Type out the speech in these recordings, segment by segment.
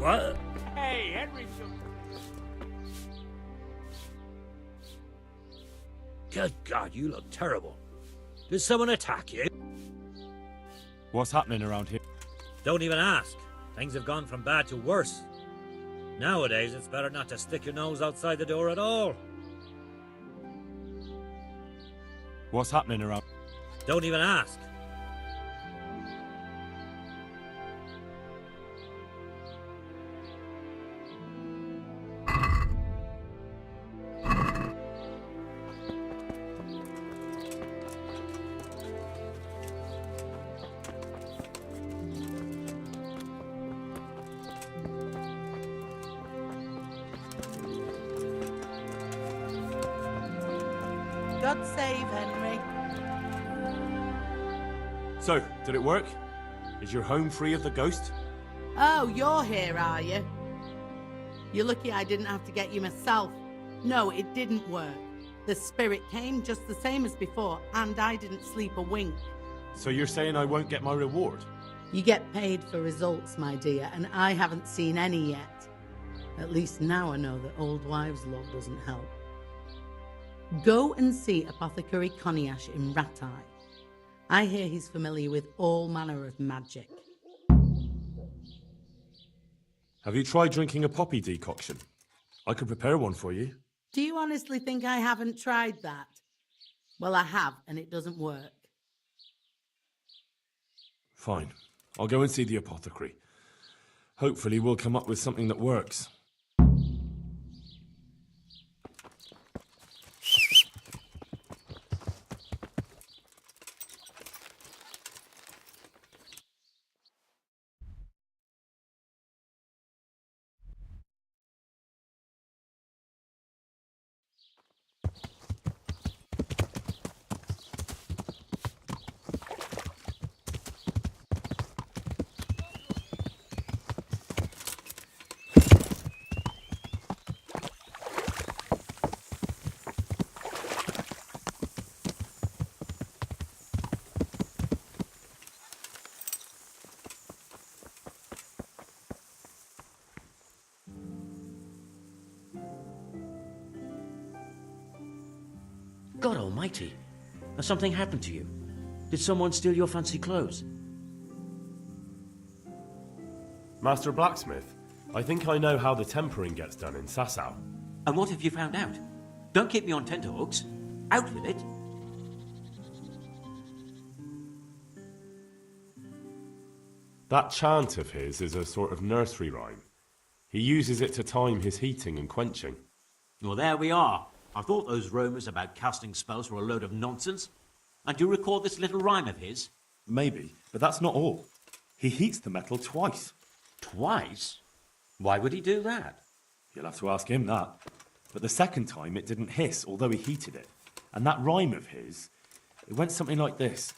What? Hey, Henry. Good God, you look terrible. Did someone attack you? What's happening around here? Don't even ask. Things have gone from bad to worse. Nowadays, it's better not to stick your nose outside the door at all. What's happening around? Don't even ask. God save Henry. So, did it work? Is your home free of the ghost? Oh, you're here, are you? You're lucky I didn't have to get you myself. No, it didn't work. The spirit came just the same as before, and I didn't sleep a wink. So you're saying I won't get my reward? You get paid for results, my dear, and I haven't seen any yet. At least now I know that old wives' love doesn't help. Go and see Apothecary Coniash in Ratai. I hear he's familiar with all manner of magic. Have you tried drinking a poppy decoction? I could prepare one for you. Do you honestly think I haven't tried that? Well, I have, and it doesn't work. Fine. I'll go and see the apothecary. Hopefully we'll come up with something that works. God almighty, has something happened to you? Did someone steal your fancy clothes? Master Blacksmith, I think I know how the tempering gets done in Sasau. And what have you found out? Don't keep me on tenterhooks. Out with it. That chant of his is a sort of nursery rhyme. He uses it to time his heating and quenching. Well, there we are. I thought those rumours about casting spells were a load of nonsense. And do you recall this little rhyme of his? Maybe, but that's not all. He heats the metal twice. Twice? Why would he do that? You'll have to ask him that. But the second time it didn't hiss, although he heated it. And that rhyme of his, it went something like this.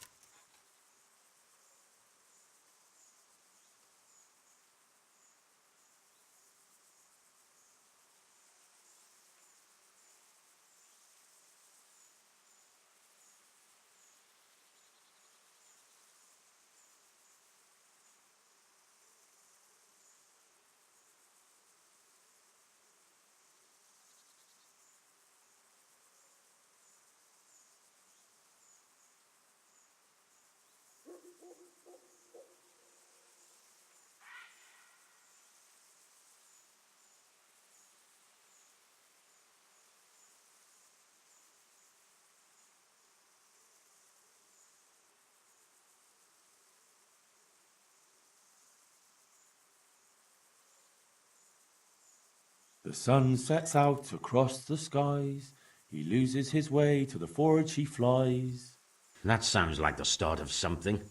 The sun sets out across the skies. He loses his way, to the forge he flies. That sounds like the start of something.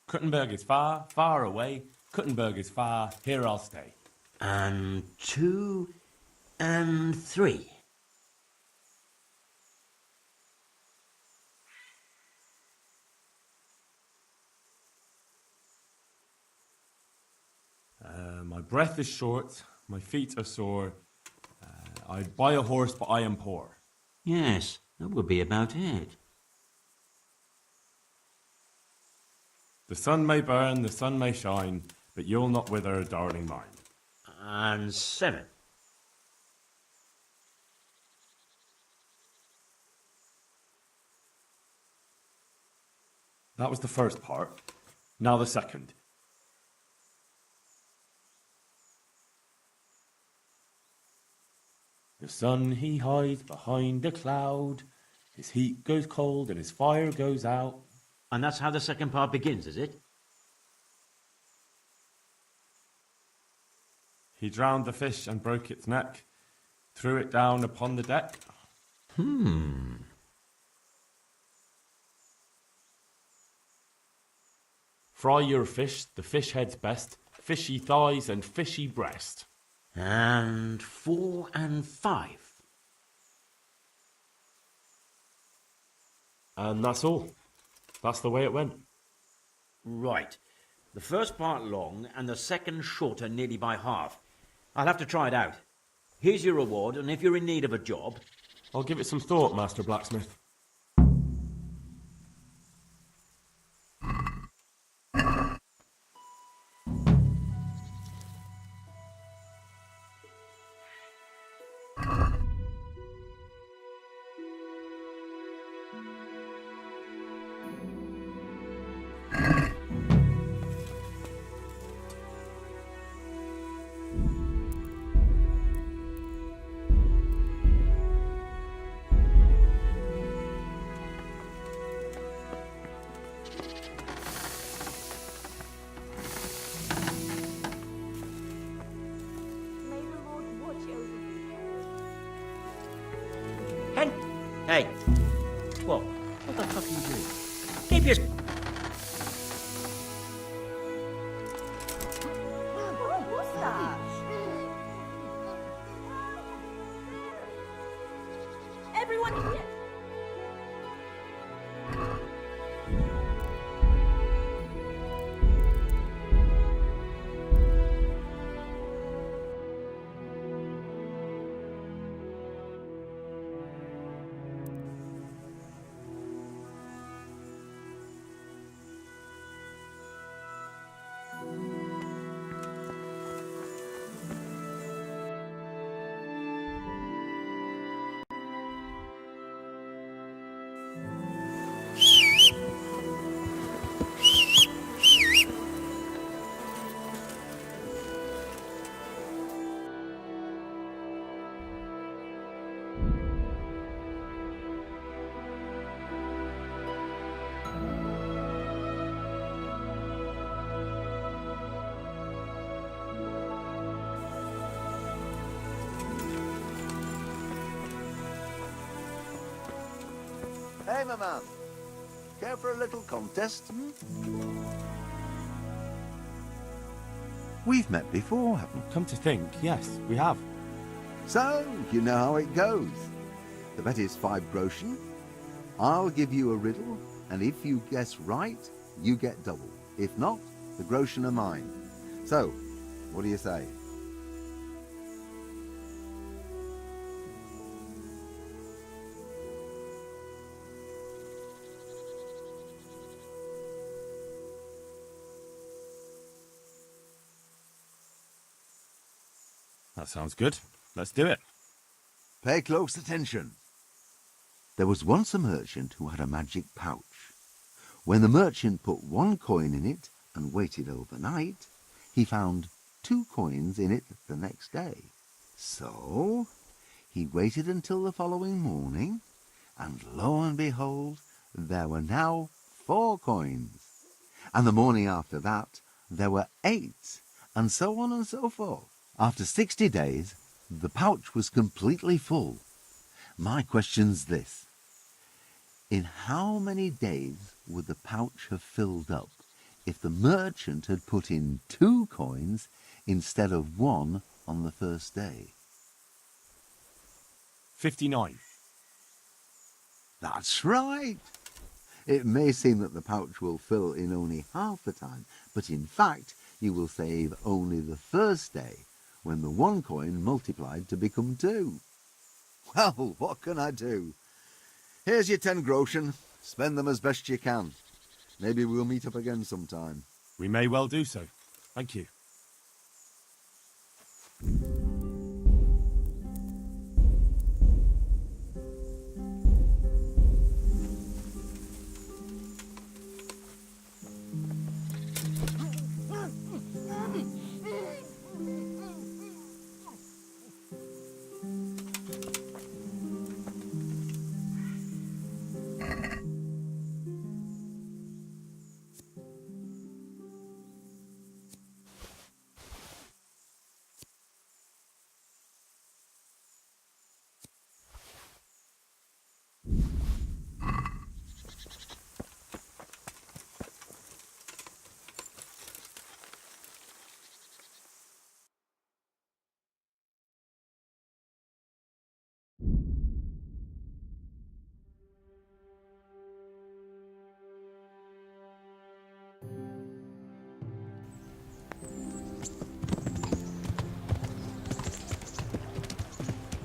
Kuttenberg is far, far away. Kuttenberg is far, here I'll stay. And 2 and 3. breath is short, my feet are sore. I'd buy a horse, but I am poor. Yes, that would be about it. The sun may burn, the sun may shine, but you'll not wither, darling mine. And 7. That was the first part. Now the second. The sun he hides behind a cloud. His heat goes cold and his fire goes out. And that's how the second part begins, is it? He drowned the fish and broke its neck, threw it down upon the deck. Fry your fish, the fish head's best, fishy thighs and fishy breast. And 4 and 5. And that's all. That's the way it went. Right. The first part long and the second shorter nearly by half. I'll have to try it out. Here's your reward, and if you're in need of a job... I'll give it some thought, Master Blacksmith. May the Lord watch over you. Hen? Hey. What the fuck are you doing? Keep your... What's that? Everyone here. Hey, my man. Care for a little contest? We've met before, haven't Come to think, yes, we have. we? So, you know how it goes. The bet is 5 groschen. I'll give you a riddle, and if you guess right, you get double. If not, the groschen are mine. So, what do you say? That sounds good. Let's do it. Pay close attention. There was once a merchant who had a magic pouch. When the merchant put 1 coin in it and waited overnight, he found 2 coins in it the next day. So he waited until the following morning, and lo and behold, there were now 4 coins. And the morning after that, there were 8, and so on and so forth. After 60 days, the pouch was completely full. My question's this. In how many days would the pouch have filled up if the merchant had put in 2 coins instead of 1 on the first day? 59. That's right. It may seem that the pouch will fill in only half the time, but in fact, you will save only the first day, when the 1 coin multiplied to become 2. Well, what can I do? Here's your 10 groschen. Spend them as best you can. Maybe we'll meet up again sometime. We may well do so. Thank you.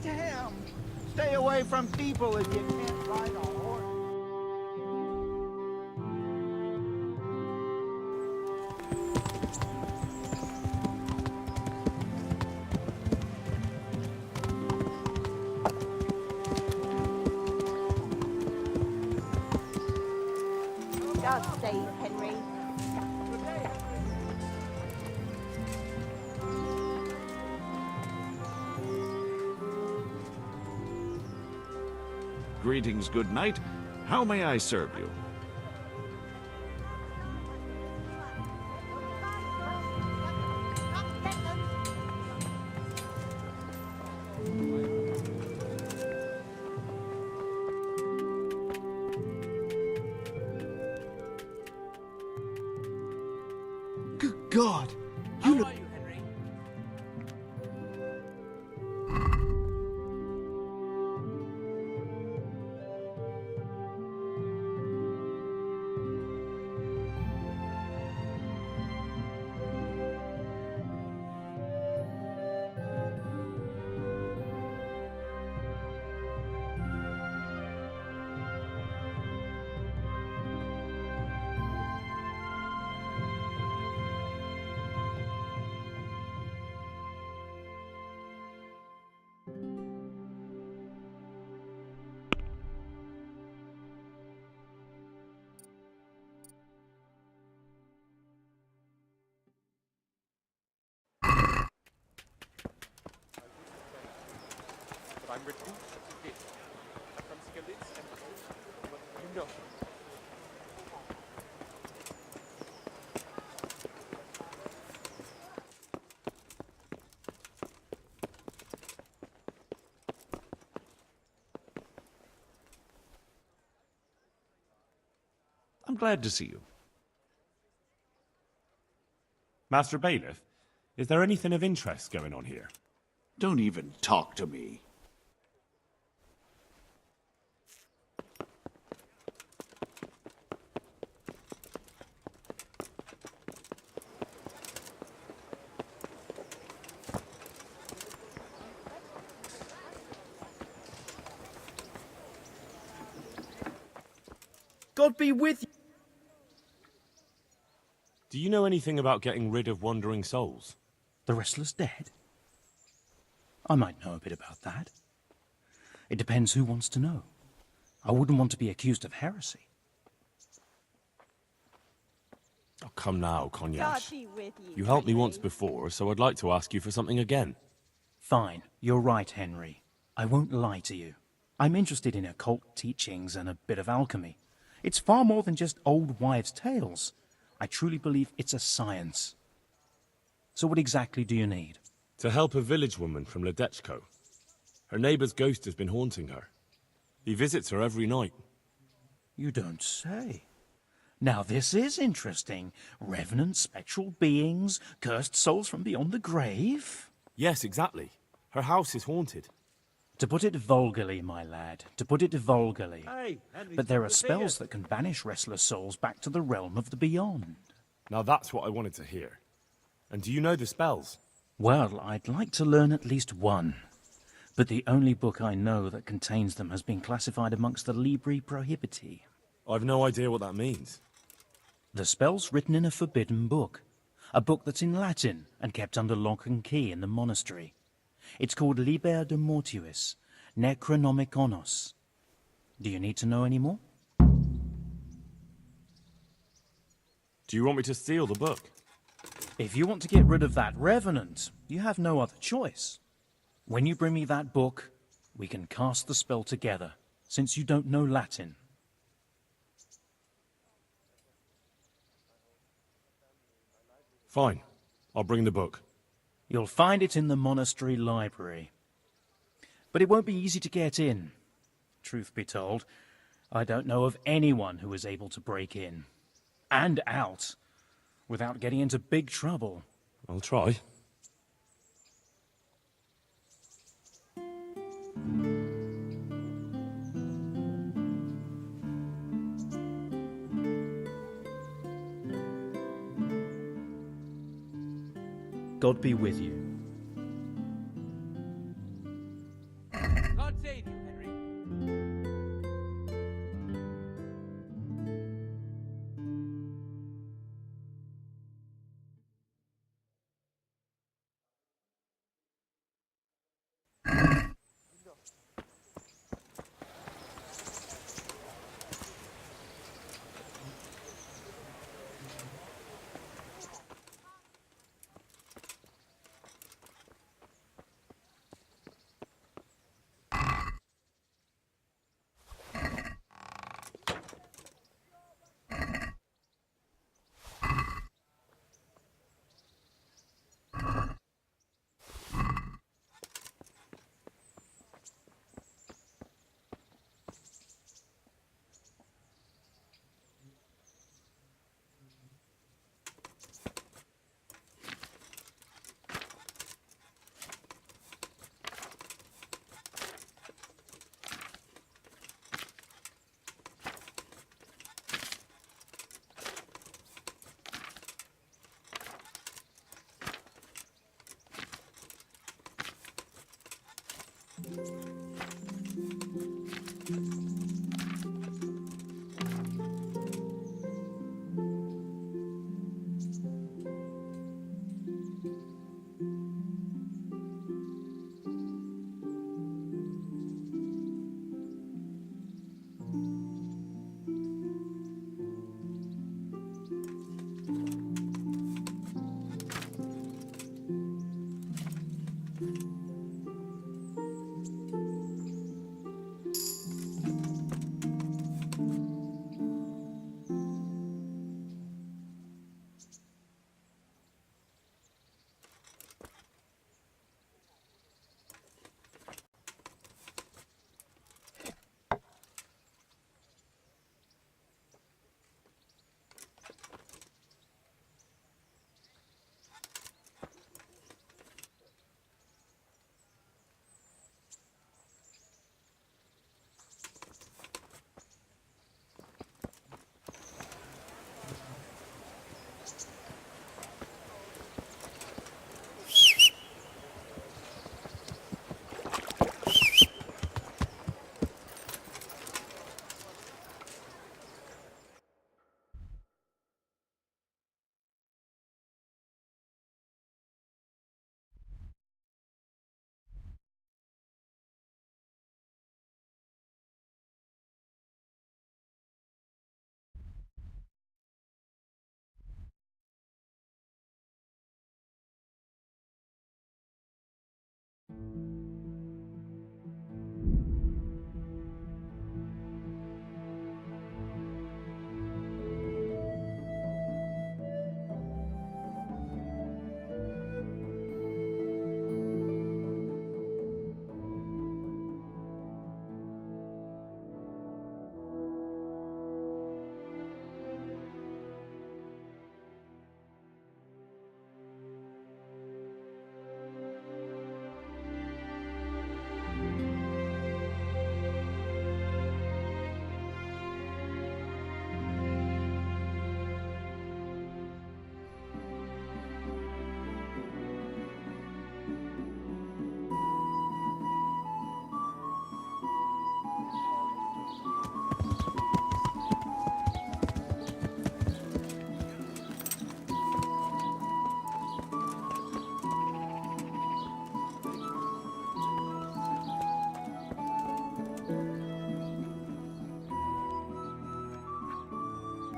Damn! Stay away from people if you can't ride a horse. God save Henry. Greetings, good knight. How may I serve you? Good God! You look... I'm glad to see you. Master Bailiff, is there anything of interest going on here? Don't even talk to me. God be with you! Do you know anything about getting rid of wandering souls? The wrestler's dead? I might know a bit about that. It depends who wants to know. I wouldn't want to be accused of heresy. Oh, come now, God Cognac. be with you. You helped me Henry. once before, so I'd like to ask you for something again. Fine, you're right, Henry. I won't lie to you. I'm interested in occult teachings and a bit of alchemy. It's far more than just old wives' tales. I truly believe it's a science. So what exactly do you need? To help a village woman from Ledechko. Her neighbour's ghost has been haunting her. He visits her every night. You don't say. Now this is interesting. Revenant spectral beings, cursed souls from beyond the grave. Yes, exactly. Her house is haunted. To put it vulgarly, my lad, to put it vulgarly. Hey, Henry's But there good are to see spells you. that can banish restless souls back to the realm of the beyond. Now that's what I wanted to hear. And do you know the spells? Well, I'd like to learn at least one. But the only book I know that contains them has been classified amongst the Libri Prohibiti. I've no idea what that means. The spell's written in a forbidden book. A book that's in Latin and kept under lock and key in the monastery. It's called Liber de Mortuis, Necronomiconos. Do you need to know any more? Do you want me to steal the book? If you want to get rid of that revenant, you have no other choice. When you bring me that book, we can cast the spell together, since you don't know Latin. Fine. I'll bring the book. You'll find it in the monastery library. But it won't be easy to get in. Truth be told, I don't know of anyone who is able to break in and out without getting into big trouble. I'll try. God be with you. God save you, Henry.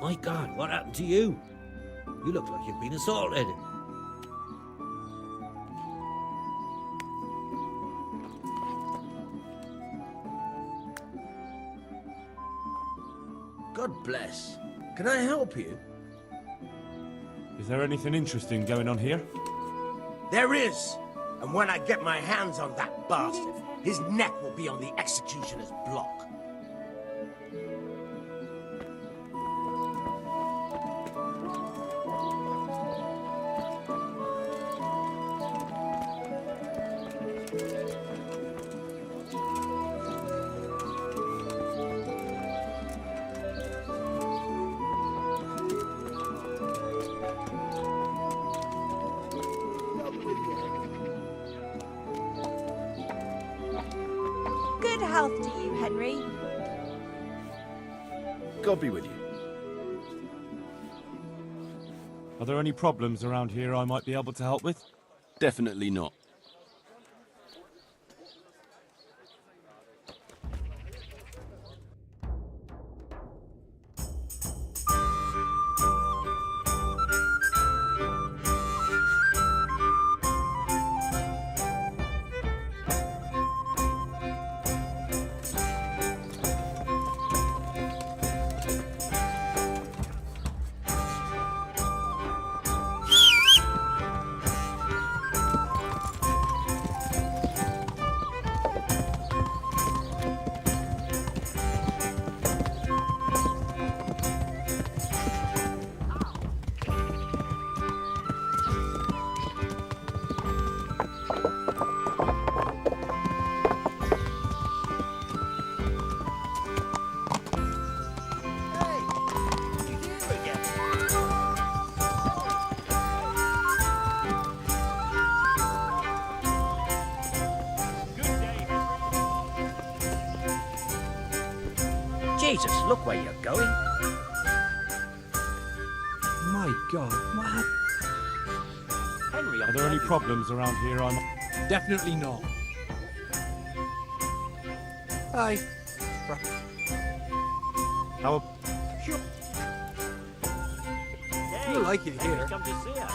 My God, what happened to you? You look like you've been assaulted. God bless. Can I help you? Is there anything interesting going on here? There is. And when I get my hands on that bastard, his neck will be on the executioner's block. Good health to you, Henry. God be with you. Are there any problems around here I might be able to help with? Definitely not. Jesus, look where you're going. My God, what happened? Henry, Are there any problems around here I might... Definitely not. Hi. How... You like it here. Come to see us.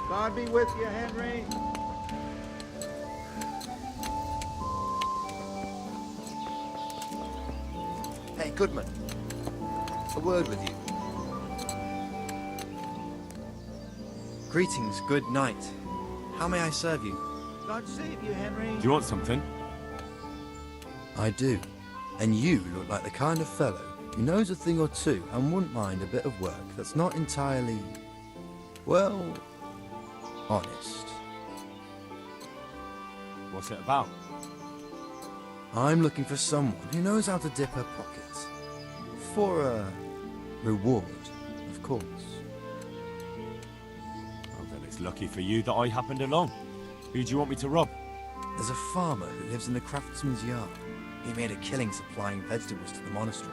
God be with you, Henry. Hey, Goodman. A word with you. Greetings, good night. How may I serve you? God save you, Henry. Do you want something? I do. And you look like the kind of fellow who knows a thing or two and wouldn't mind a bit of work that's not entirely, well, honest. What's it about? I'm looking for someone who knows how to dip her pockets. For a reward, of course. Oh, then it's lucky for you that I happened along. Who do you want me to rob? There's a farmer who lives in the craftsman's yard. He made a killing supplying vegetables to the monastery.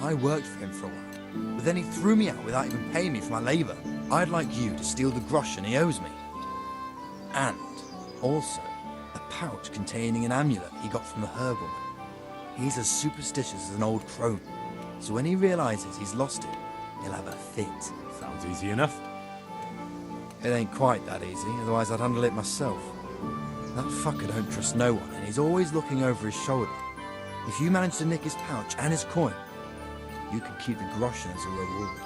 I worked for him for a while, but then he threw me out without even paying me for my labour. I'd like you to steal the groschen he owes me. And also a pouch containing an amulet he got from the herbalman. He's as superstitious as an old crone, so when he realises he's lost it, he'll have a fit. Sounds easy enough. It ain't quite that easy, otherwise I'd handle it myself. That fucker don't trust no one, and he's always looking over his shoulder. If you manage to nick his pouch and his coin, you can keep the groschen as a reward.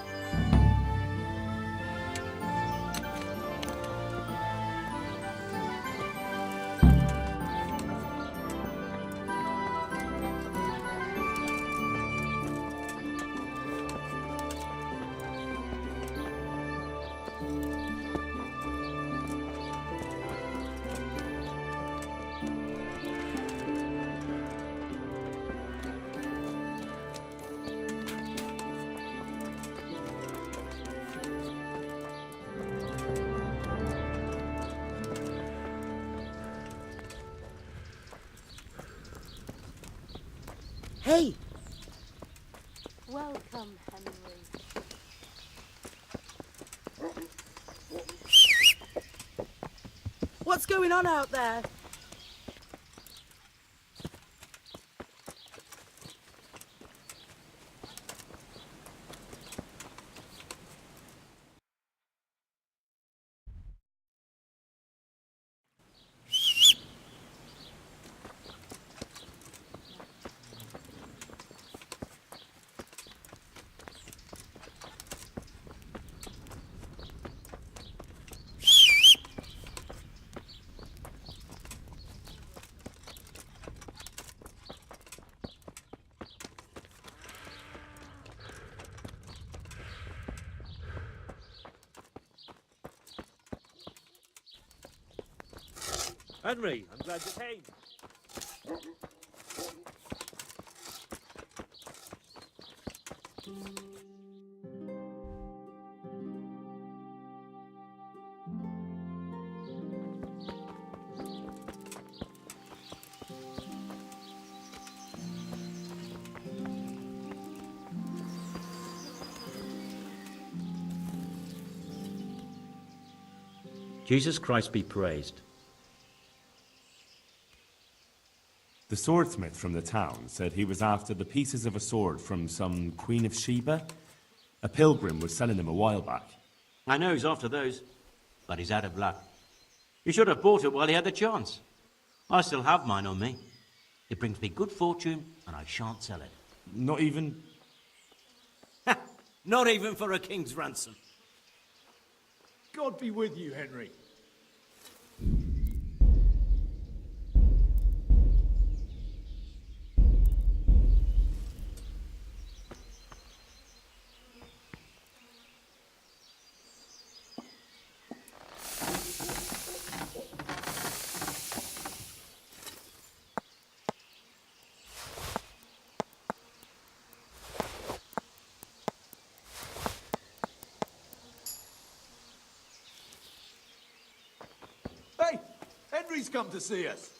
Hey! Welcome, Henry. What's going on out there? Henry, I'm glad you came. Jesus Christ be praised. The swordsmith from the town said he was after the pieces of a sword from some Queen of Sheba. A pilgrim was selling them a while back. I know he's after those, but he's out of luck. He should have bought it while he had the chance. I still have mine on me. It brings me good fortune, and I shan't sell it. Not even... Not even for a king's ransom. God be with you, Henry. Hey, Henry's come to see us.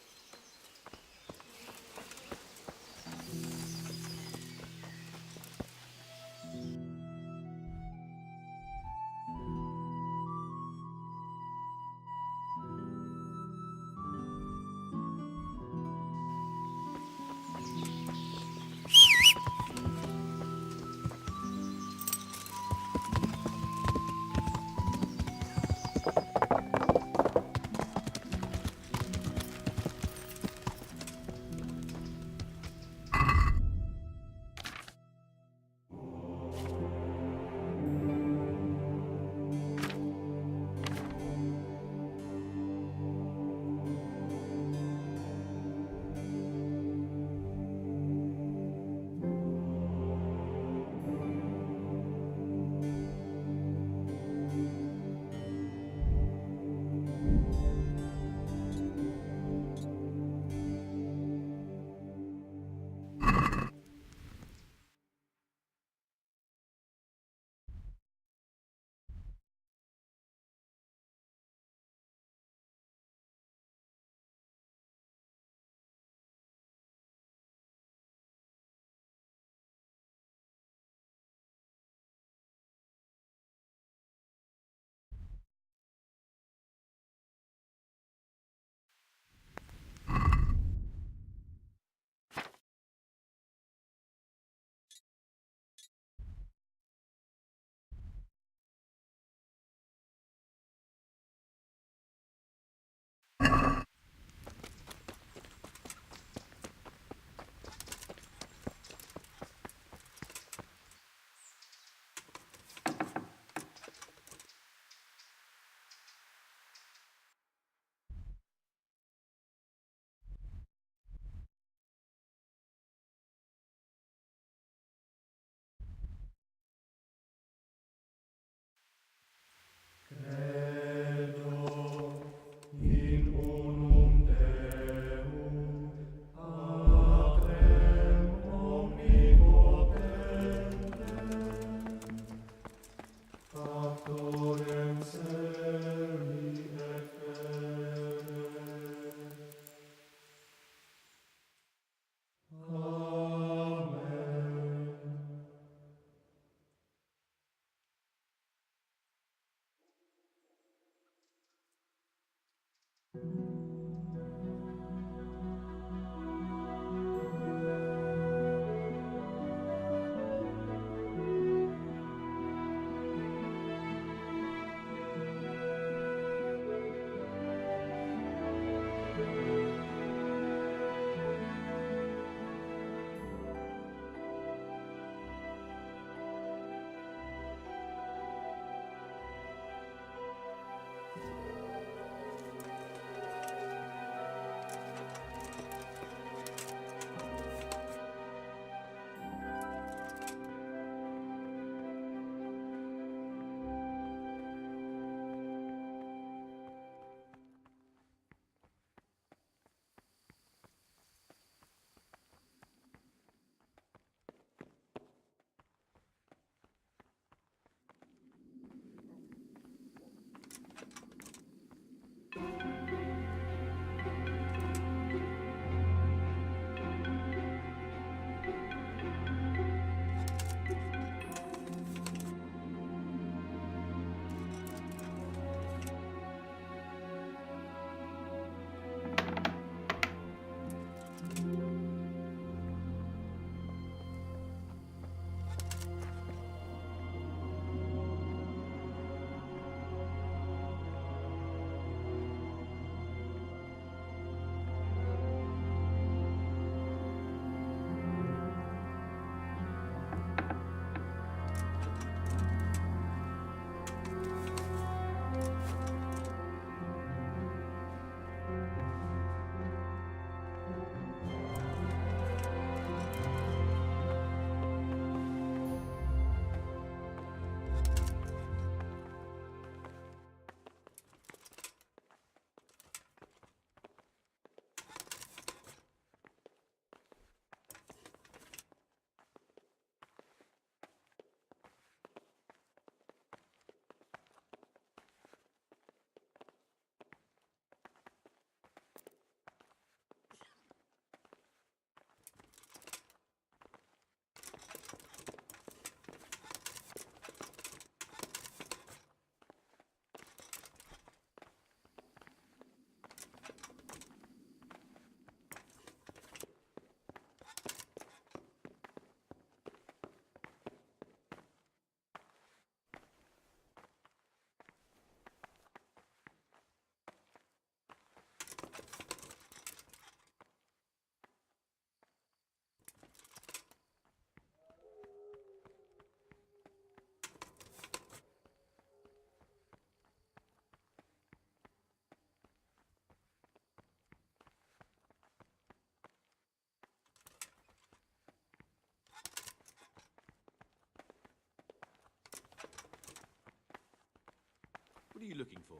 you looking for?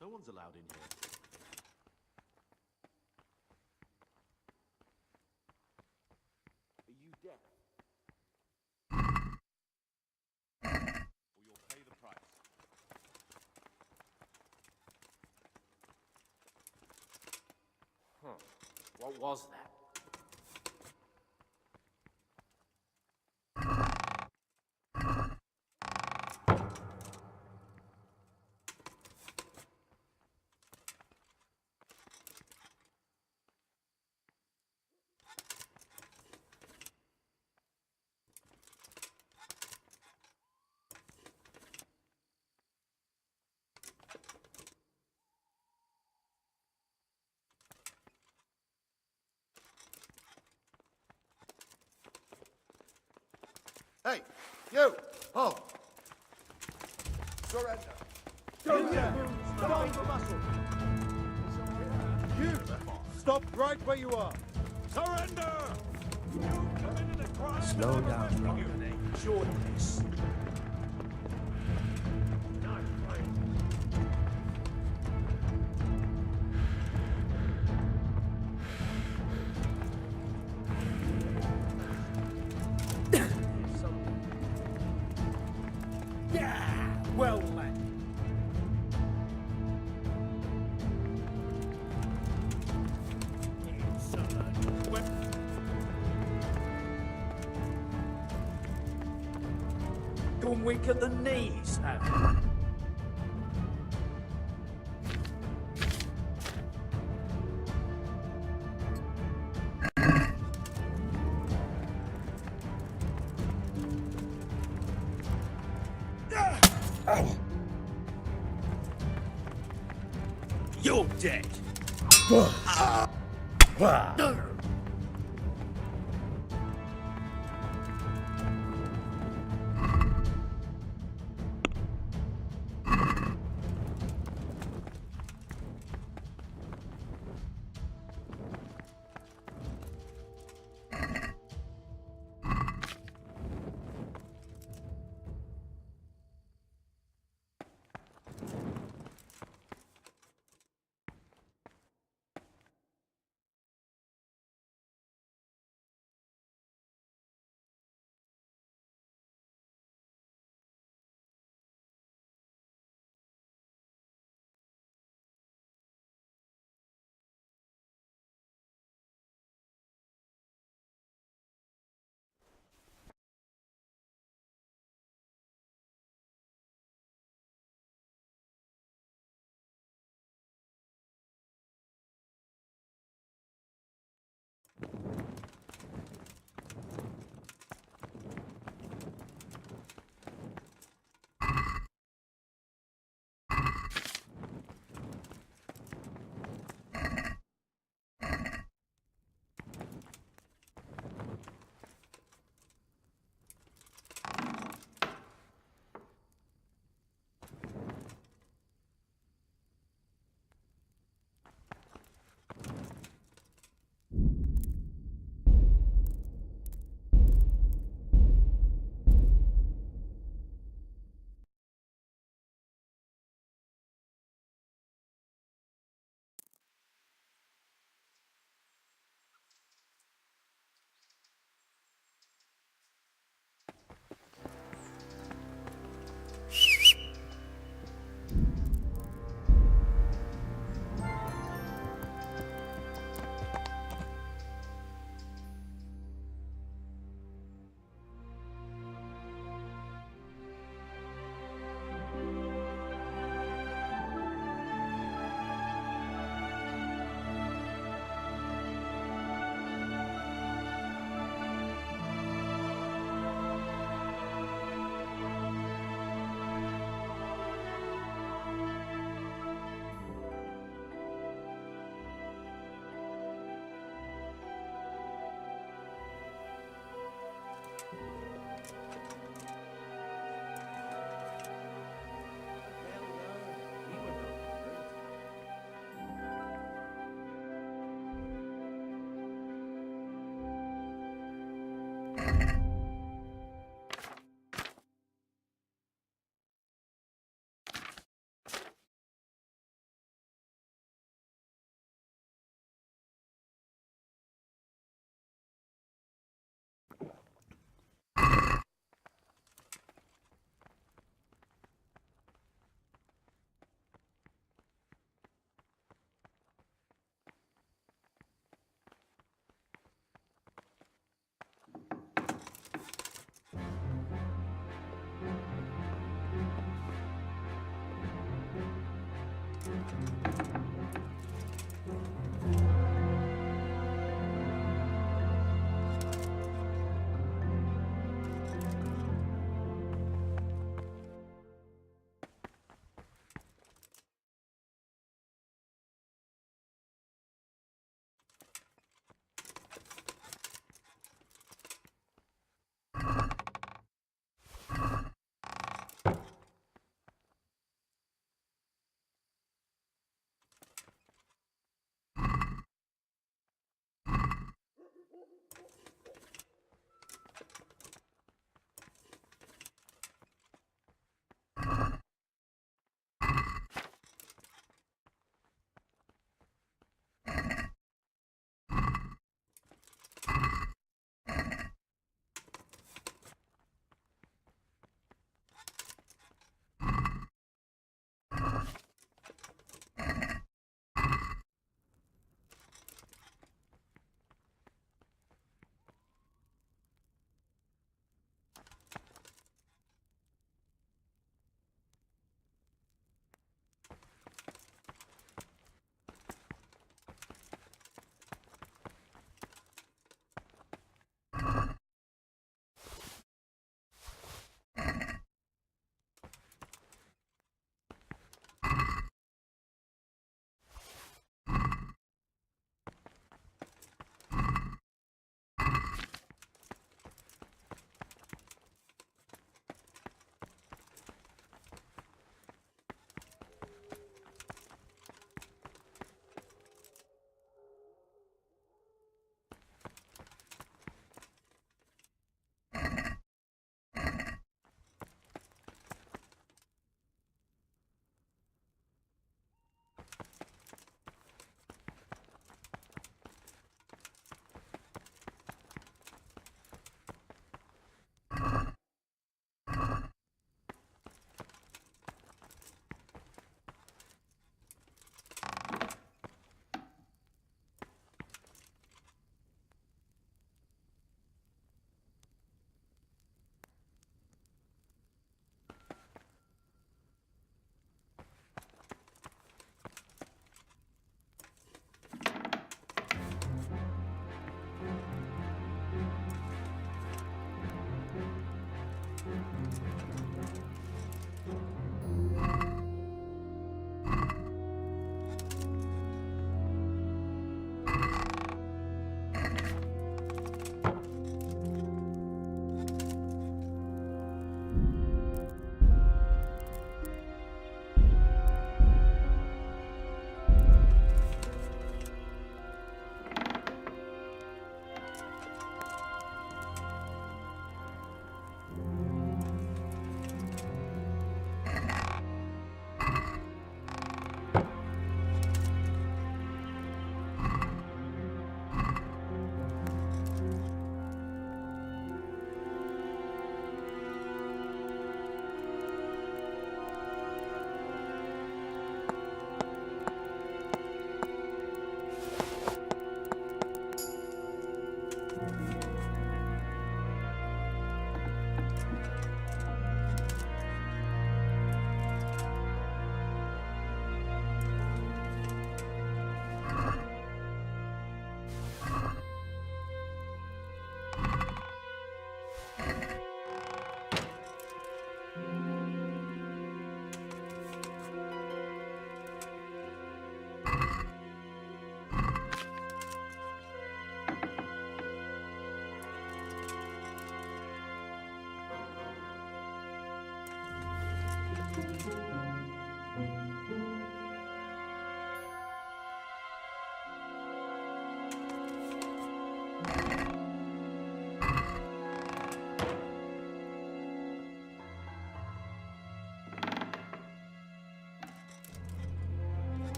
No one's allowed in here. Are you deaf? Or you'll pay the price. Huh. What was that? Hey, you! Halt! Surrender! Don't move! Stop the muscle! You! Stop right where you are! Surrender! You committed a crime! Slow down, brother. Short this. Yeah! Well met. Gone weak at the knees, have you? You're dead.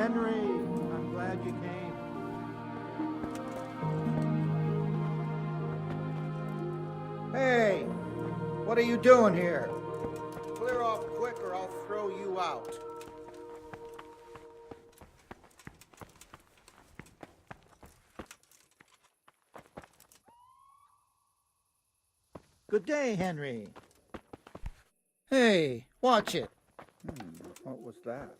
Henry. I'm glad you came. Hey, what are you doing here? Clear off quick or I'll throw you out. Good day, Henry. Hey, watch it. What was that?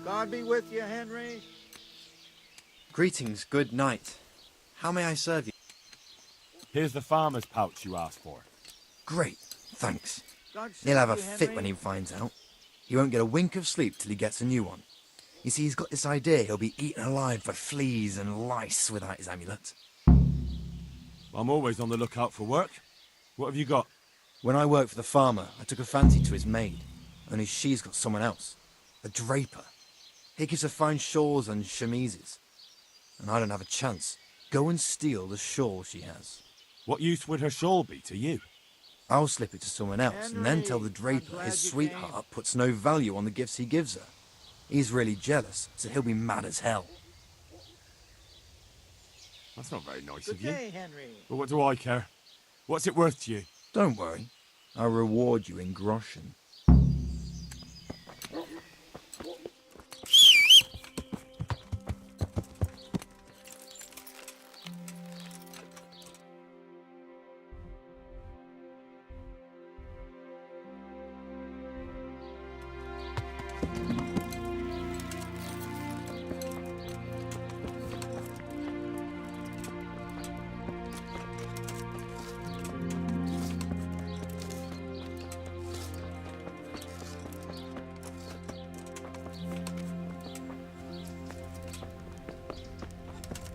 God be with you, Henry. Greetings, good night. How may I serve you? Here's the farmer's pouch you asked for. Great, thanks. God He'll have a save you, fit Henry. when he finds out. He won't get a wink of sleep till he gets a new one. You see, he's got this idea he'll be eaten alive by fleas and lice without his amulet. I'm always on the lookout for work. What have you got? When I worked for the farmer, I took a fancy to his maid. Only she's got someone else. A draper. He gives her fine shawls and chemises. And I don't have a chance. Go and steal the shawl she has. What use would her shawl be to you? I'll slip it to someone else and then tell the draper glad his you sweetheart puts no value on the gifts he gives her. He's really jealous, so he'll be mad as hell. That's not very nice Good of you. day, Henry. But what do I care? What's it worth to you? Don't worry. I'll reward you in groschen.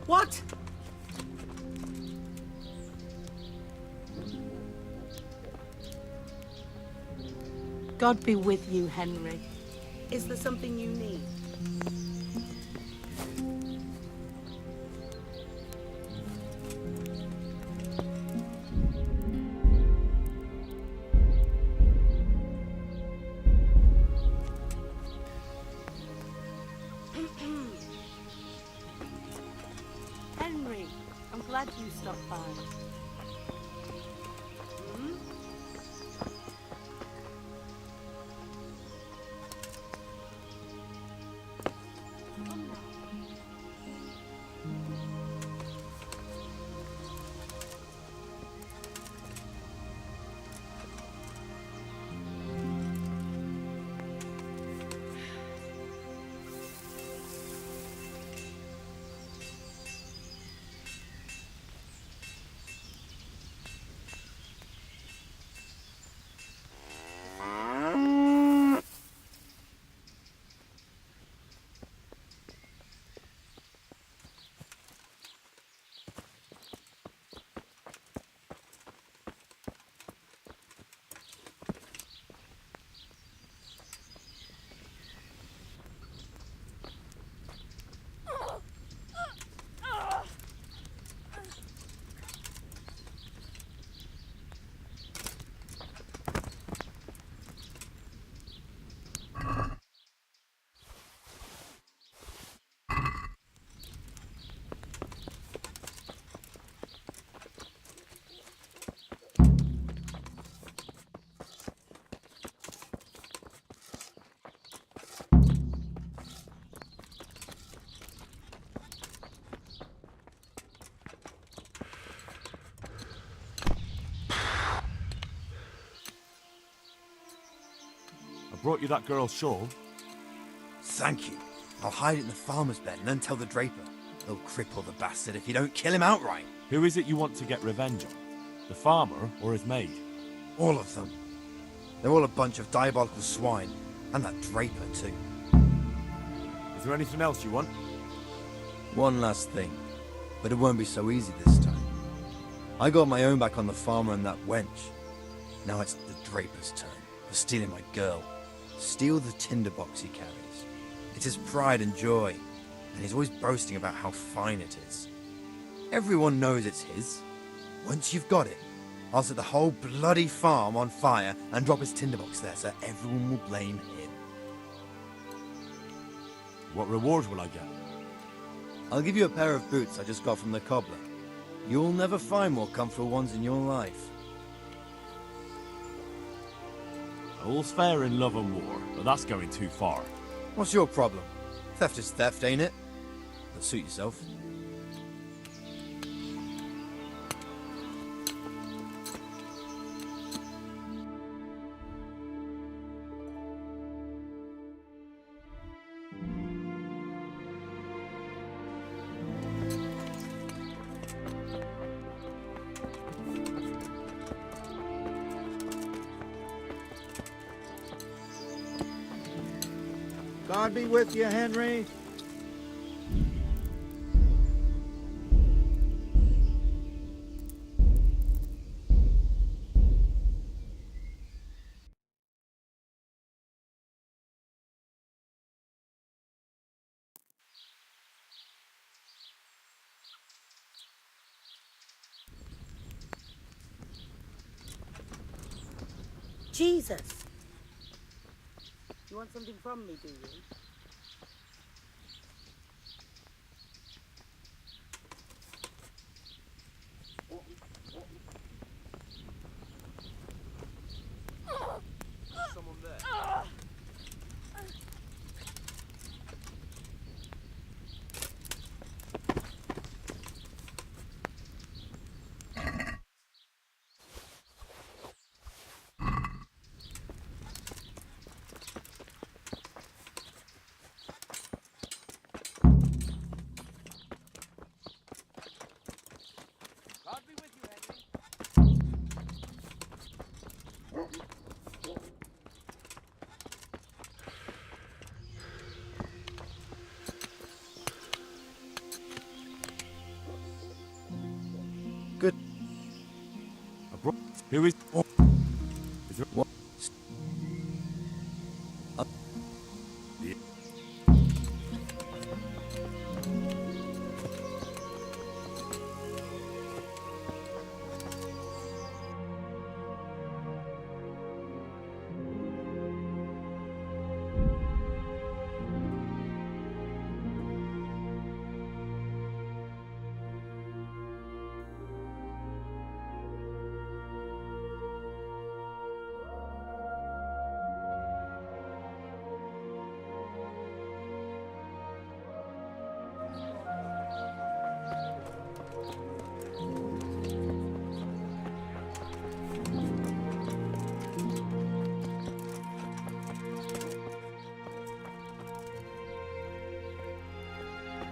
What? God be with you, Henry. Is there something you need? Henry, I'm glad you stopped by. Hmm? brought you that girl's shawl? Thank you. I'll hide it in the farmer's bed and then tell the draper. He'll cripple the bastard if you don't kill him outright. Who is it you want to get revenge on? The farmer or his maid? All of them. They're all a bunch of diabolical swine. And that draper, too. Is there anything else you want? One last thing. But it won't be so easy this time. I got my own back on the farmer and that wench. Now it's the draper's turn for stealing my girl. Steal the tinderbox he carries. It's his pride and joy, and he's always boasting about how fine it is. Everyone knows it's his. Once you've got it, I'll set the whole bloody farm on fire and drop his tinderbox there so everyone will blame him. What reward will I get? I'll give you a pair of boots I just got from the cobbler. You'll never find more comfortable ones in your life. All's fair in love and war, but that's going too far. What's your problem? Theft is theft, ain't it? But suit yourself. God be with you, Henry. Jesus! You want something from me, do you? Someone there. God be with you, Henry. Good. Who is... Is there... What?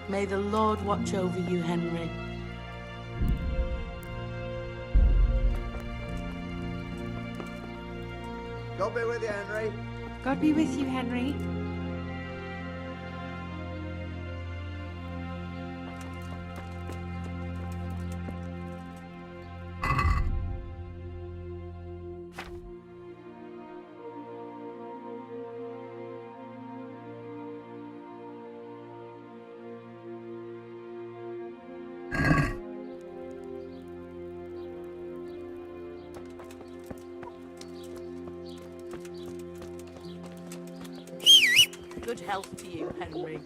May the Lord watch over you, Henry. God be with you, Henry. God be with you, Henry. Good health to you, Henry.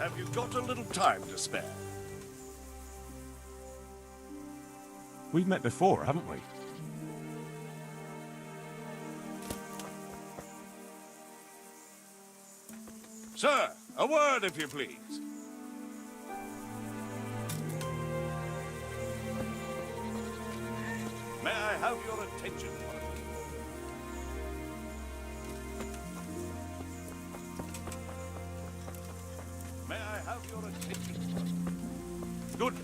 Have you got a little time to spare? We've met before, haven't we? Sir, a word if you please. May I have your attention, one of you? May I have your attention, one of you? Good.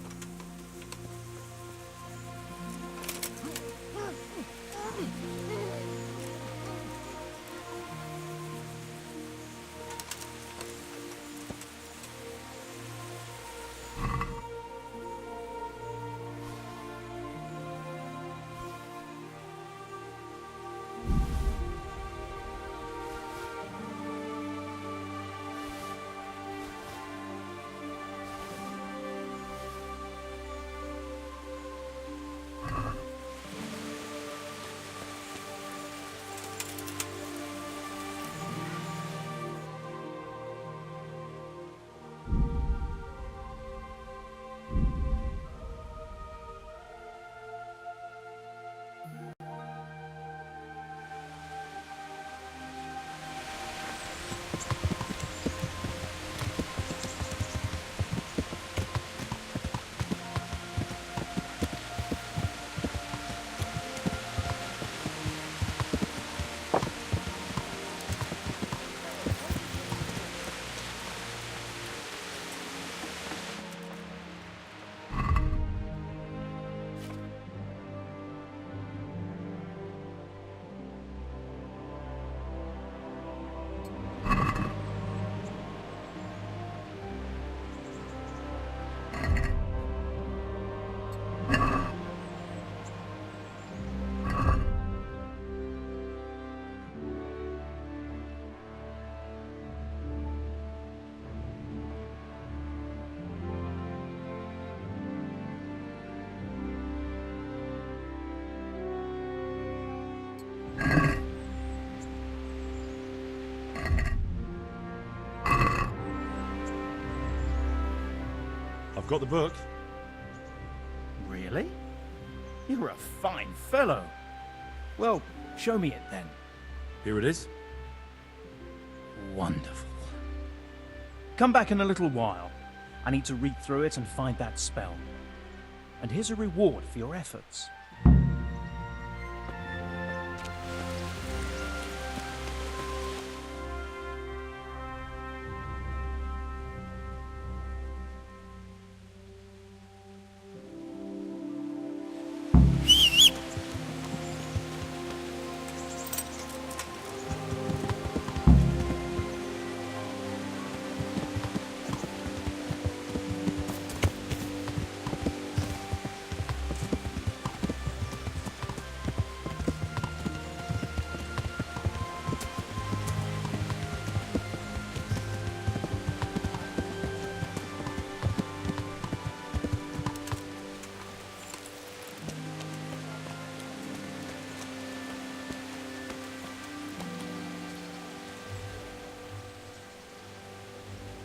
I've got the book. Really? You're a fine fellow. Well, show me it then. Here it is. Wonderful. Come back in a little while. I need to read through it and find that spell. And here's a reward for your efforts.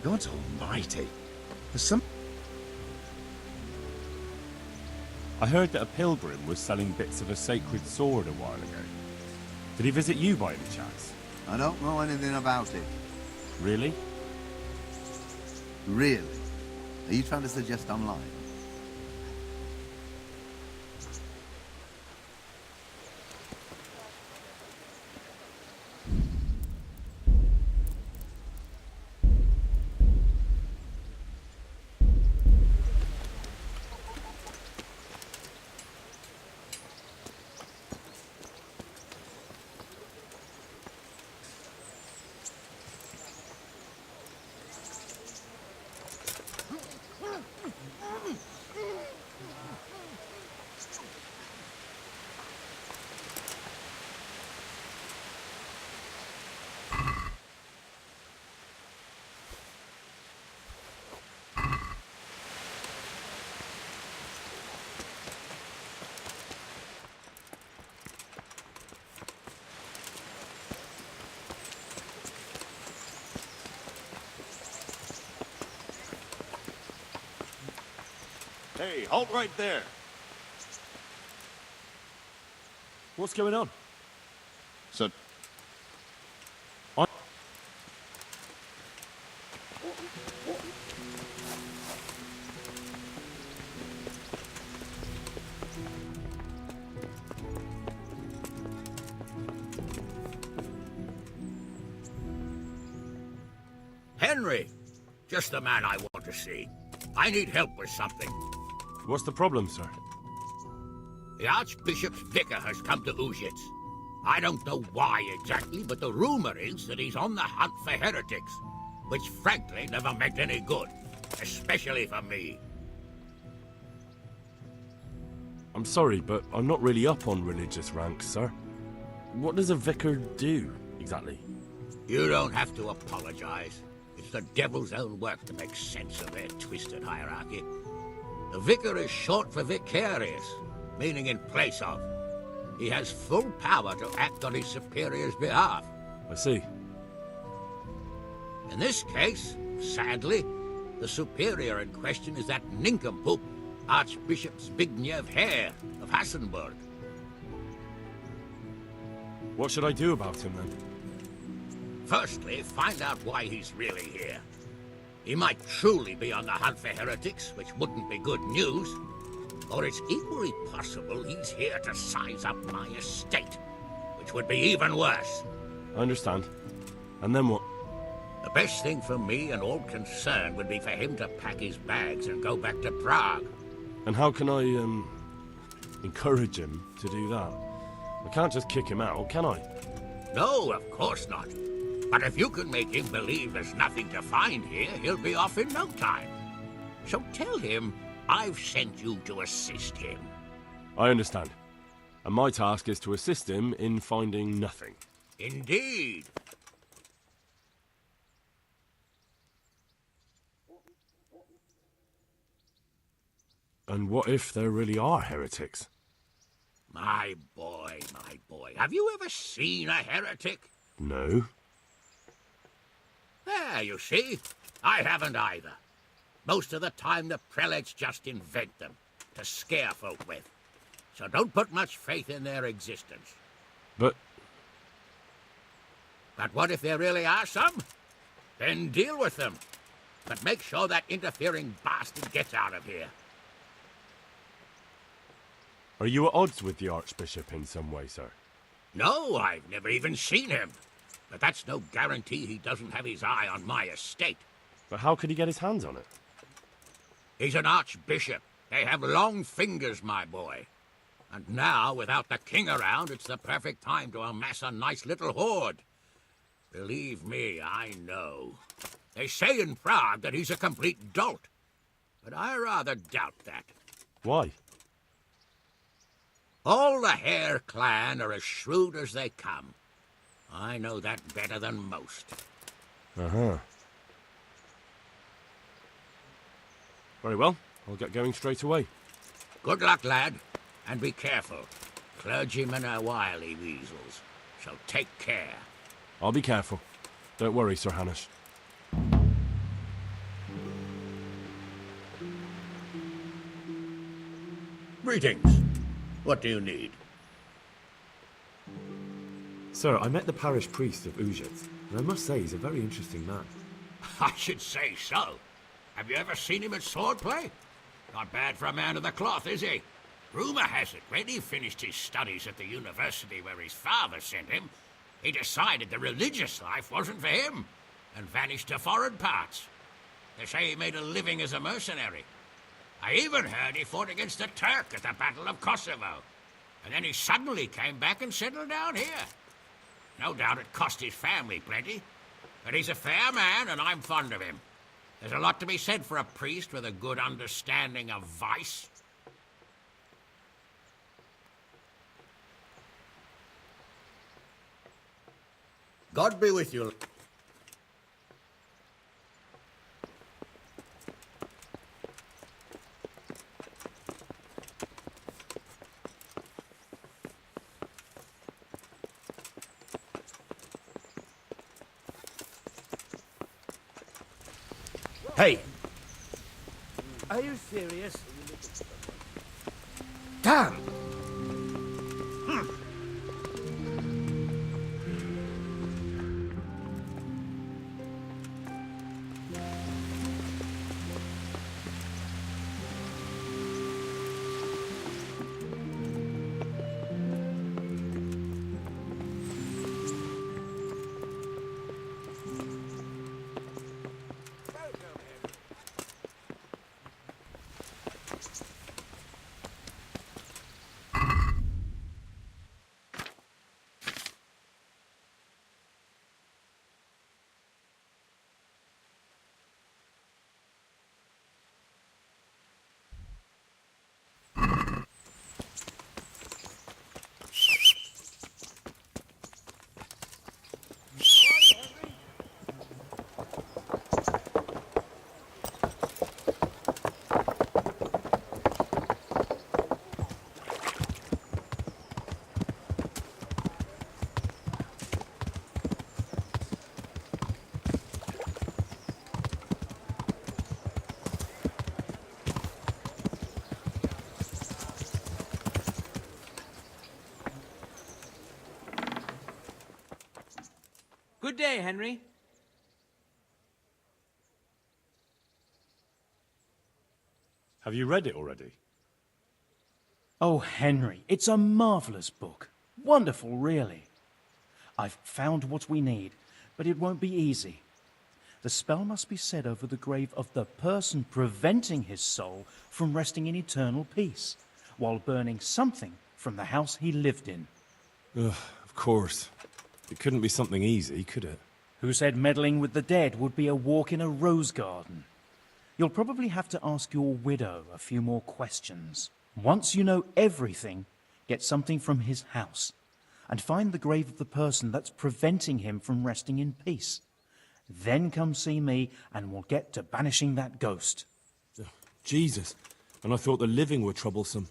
God almighty. There's some... I heard that a pilgrim was selling bits of a sacred sword a while ago. Did he visit you by any chance? I don't know anything about it. Really? Really? Are you trying to suggest online? Hey, halt right there. What's going on? So, Henry! Just the man I want to see. I need help with something. What's the problem, sir? The Archbishop's vicar has come to Uzhitz. I don't know why exactly, but the rumor is that he's on the hunt for heretics, which frankly never meant any good, especially for me. I'm sorry, but I'm not really up on religious ranks, sir. What does a vicar do, exactly? You don't have to apologize. It's the devil's own work to make sense of their twisted hierarchy. The vicar is short for vicarious, meaning in place of. He has full power to act on his superior's behalf. I see. In this case, sadly, the superior in question is that nincompoop, Archbishop Zbigniew Hare of Hassenburg. What should I do about him, then? Firstly, find out why he's really here. He might truly be on the hunt for heretics, which wouldn't be good news. Or it's equally possible he's here to size up my estate, which would be even worse. I understand. And then what? The best thing for me and all concerned would be for him to pack his bags and go back to Prague. And how can I, encourage him to do that? I can't just kick him out, can I? No, of course not. But if you can make him believe there's nothing to find here, he'll be off in no time. So tell him I've sent you to assist him. I understand. And my task is to assist him in finding nothing. Indeed. And what if there really are heretics? My boy, have you ever seen a heretic? No. There, you see. I haven't either. Most of the time the prelates just invent them to scare folk with. So don't put much faith in their existence. But what if there really are some? Then deal with them. But make sure that interfering bastard gets out of here. are you at odds with the Archbishop in some way, sir? No, I've never even seen him. But that's no guarantee he doesn't have his eye on my estate. But how could he get his hands on it? He's an archbishop. They have long fingers, my boy. And now, without the king around, it's the perfect time to amass a nice little hoard. Believe me, I know. They say in Prague that he's a complete dolt. But I rather doubt that. Why? All the Hare clan are as shrewd as they come. I know that better than most. Uh-huh. Very well. I'll get going straight away. Good luck, lad. And be careful. Clergymen are wily weasels. So take care. I'll be careful. Don't worry, Sir Hanush. Greetings. What do you need? Sir, I met the parish priest of Uzhitz, and I must say he's a very interesting man. I should say so. Have you ever seen him at swordplay? Not bad for a man of the cloth, is he? Rumour has it, when he finished his studies at the university where his father sent him, he decided the religious life wasn't for him, and vanished to foreign parts. They say he made a living as a mercenary. I even heard he fought against the Turk at the Battle of Kosovo. And then he suddenly came back and settled down here. No doubt it cost his family plenty. But he's a fair man, and I'm fond of him. There's a lot to be said for a priest with a good understanding of vice. God be with you. Hey! Are you serious? Damn! Good day, Henry. Have you read it already? Oh, Henry, it's a marvellous book. Wonderful, really. I've found what we need, but it won't be easy. The spell must be said over the grave of the person preventing his soul from resting in eternal peace, while burning something from the house he lived in. Ugh, of course. It couldn't be something easy, could it? Who said meddling with the dead would be a walk in a rose garden? You'll probably have to ask your widow a few more questions. Once you know everything, get something from his house, and find the grave of the person that's preventing him from resting in peace. Then come see me, and we'll get to banishing that ghost. Jesus, and I thought the living were troublesome.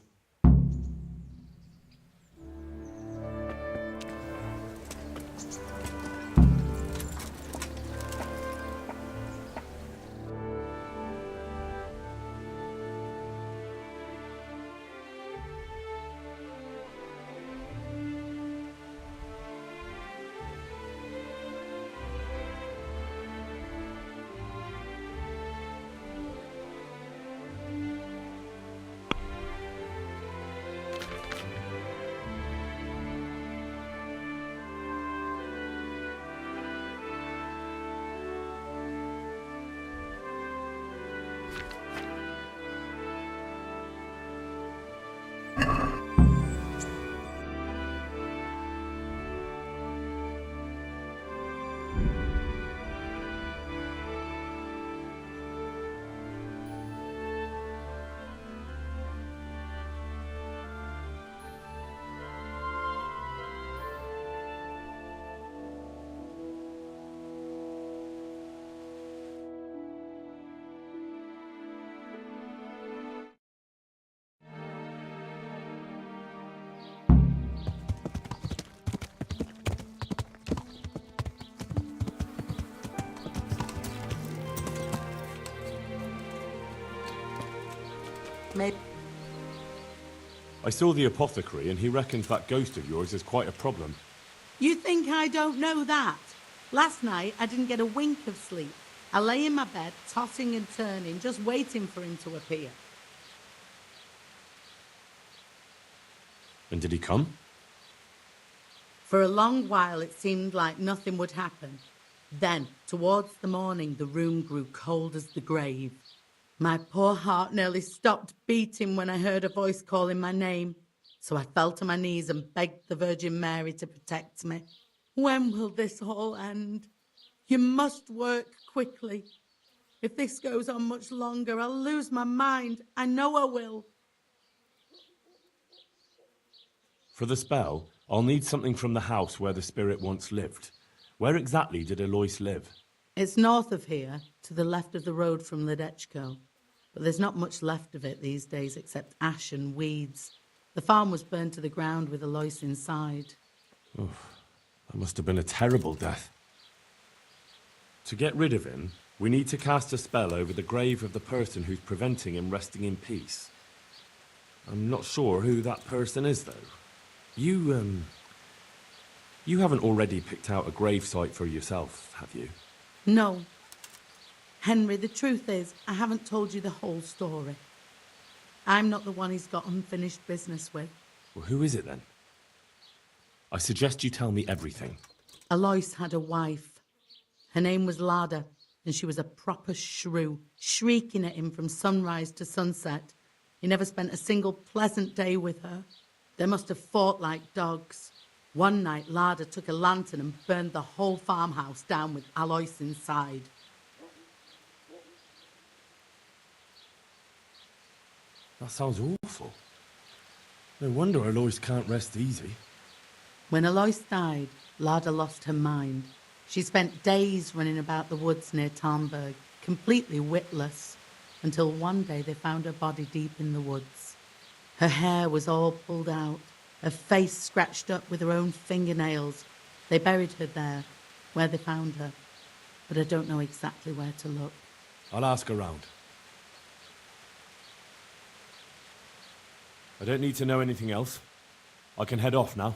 Maybe. I saw the apothecary, and he reckons that ghost of yours is quite a problem. You think I don't know that? Last night, I didn't get a wink of sleep. I lay in my bed, tossing and turning, just waiting for him to appear. And did he come? For a long while, it seemed like nothing would happen. Then, towards the morning, the room grew cold as the grave. My poor heart nearly stopped beating when I heard a voice calling my name. So I fell to my knees and begged the Virgin Mary to protect me. When will this all end? You must work quickly. If this goes on much longer, I'll lose my mind. I know I will. For the spell, I'll need something from the house where the spirit once lived. Where exactly did Alois live? It's north of here, to the left of the road from Ledechko. But there's not much left of it these days except ash and weeds. The farm was burned to the ground with Alois inside. Oof, that must have been a terrible death. To get rid of him, we need to cast a spell over the grave of the person who's preventing him resting in peace. I'm not sure who that person is, though. You haven't already picked out a gravesite for yourself, have you? No. Henry, the truth is, I haven't told you the whole story. I'm not the one he's got unfinished business with. Well, who is it then? I suggest you tell me everything. Alois had a wife. Her name was Lada, and she was a proper shrew, shrieking at him from sunrise to sunset. He never spent a single pleasant day with her. They must have fought like dogs. One night, Lada took a lantern and burned the whole farmhouse down with Alois inside. That sounds awful. No wonder Alois can't rest easy. When Alois died, Lada lost her mind. She spent days running about the woods near Tarnberg, completely witless, until one day they found her body deep in the woods. Her hair was all pulled out, her face scratched up with her own fingernails. They buried her there, where they found her, but I don't know exactly where to look. I'll ask around. I don't need to know anything else. I can head off now.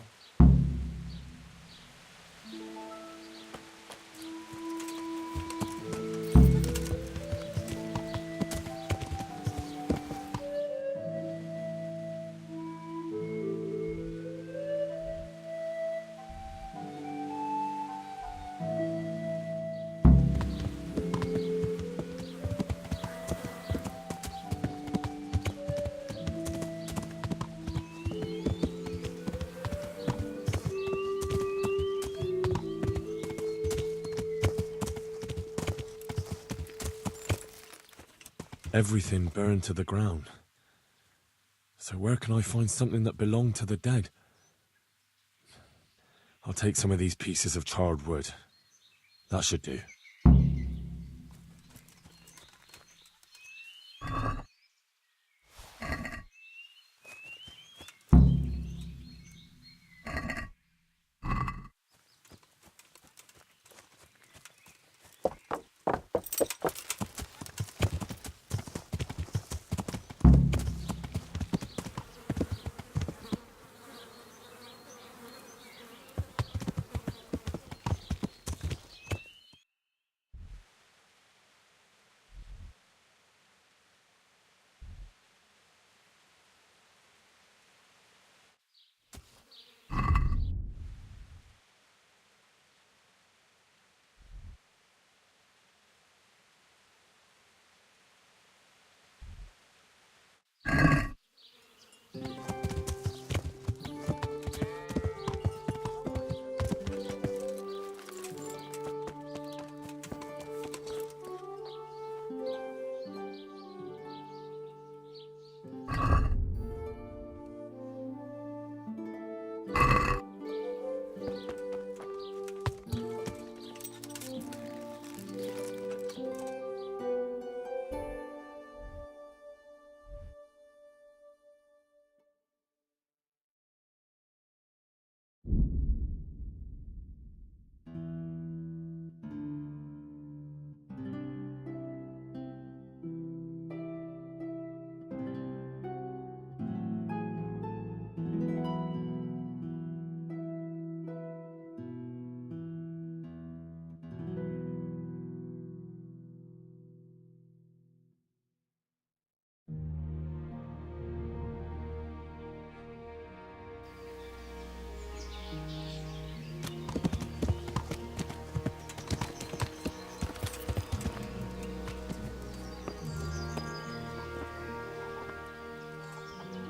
Everything burned to the ground. So where can I find something that belonged to the dead? I'll take some of these pieces of charred wood. That should do.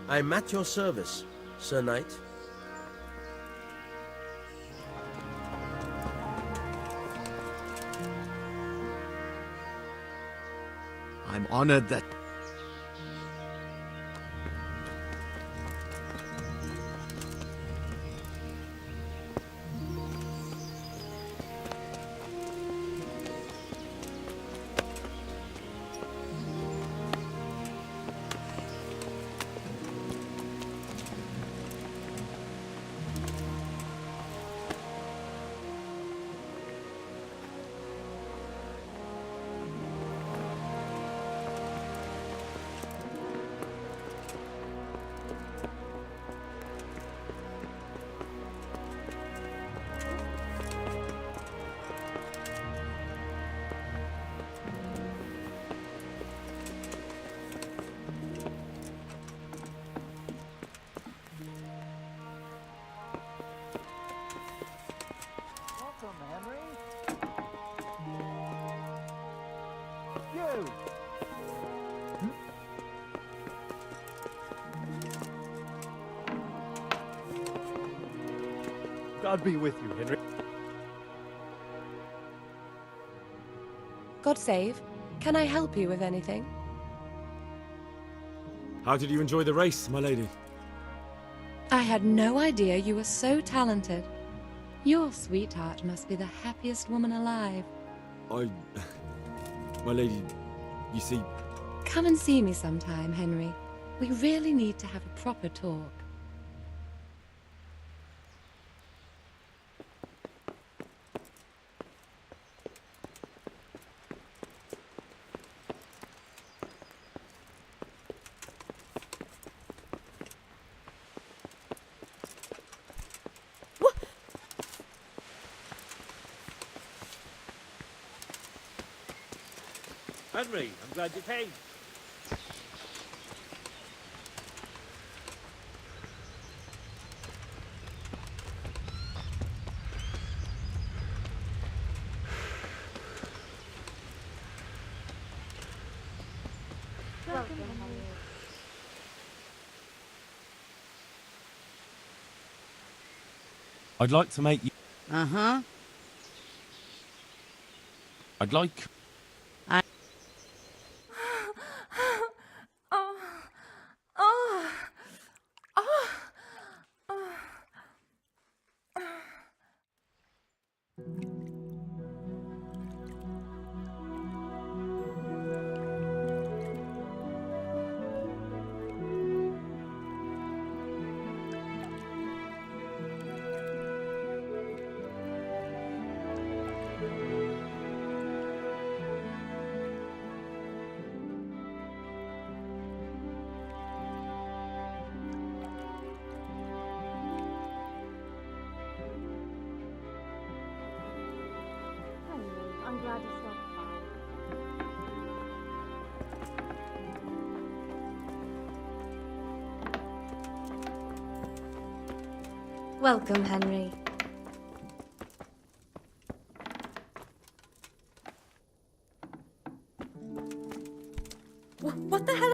I'm at your service, Sir Knight. I'm honored that... God be with you, Henry. God save. Can I help you with anything? How did you enjoy the race, my lady? I had no idea you were so talented. Your sweetheart must be the happiest woman alive. My lady, you see... Come and see me sometime, Henry. We really need to have a proper talk. Henry, I'm glad you came. Welcome, Henry. I'd like to make you... Uh-huh. I'd like... Henry, I'm glad you stopped by. Welcome, Henry. What the hell?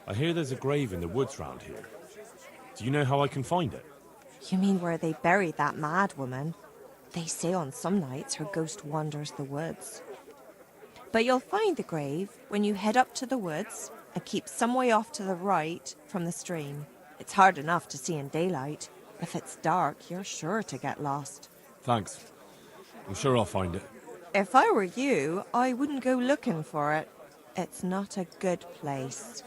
I hear there's a grave in the woods round here. Do you know how I can find it? You mean where they buried that mad woman? They say on some nights her ghost wanders the woods. But you'll find the grave when you head up to the woods and keep some way off to the right from the stream. It's hard enough to see in daylight. If it's dark, you're sure to get lost. Thanks. I'm sure I'll find it. If I were you, I wouldn't go looking for it. It's not a good place.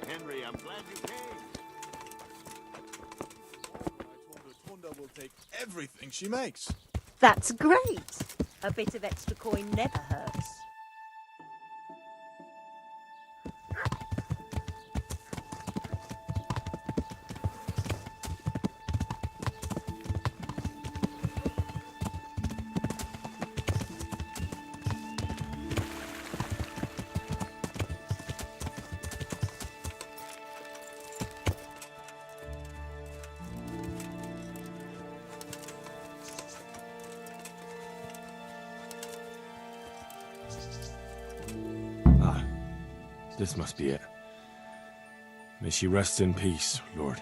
Henry, I'm glad you came. I told her Tonda will take everything she makes. That's great. A bit of extra coin never hurts. This must be it. May she rest in peace, Lord.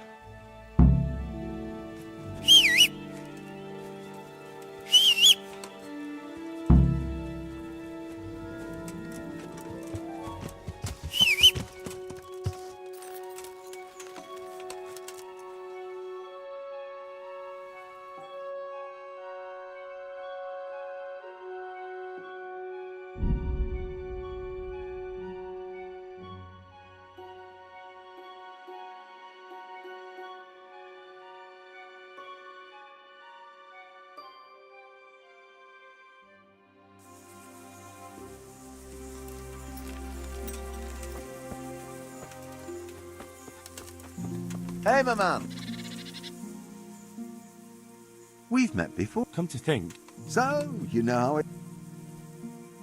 Hey, my man. We've met before. Come to think. So, you know how it...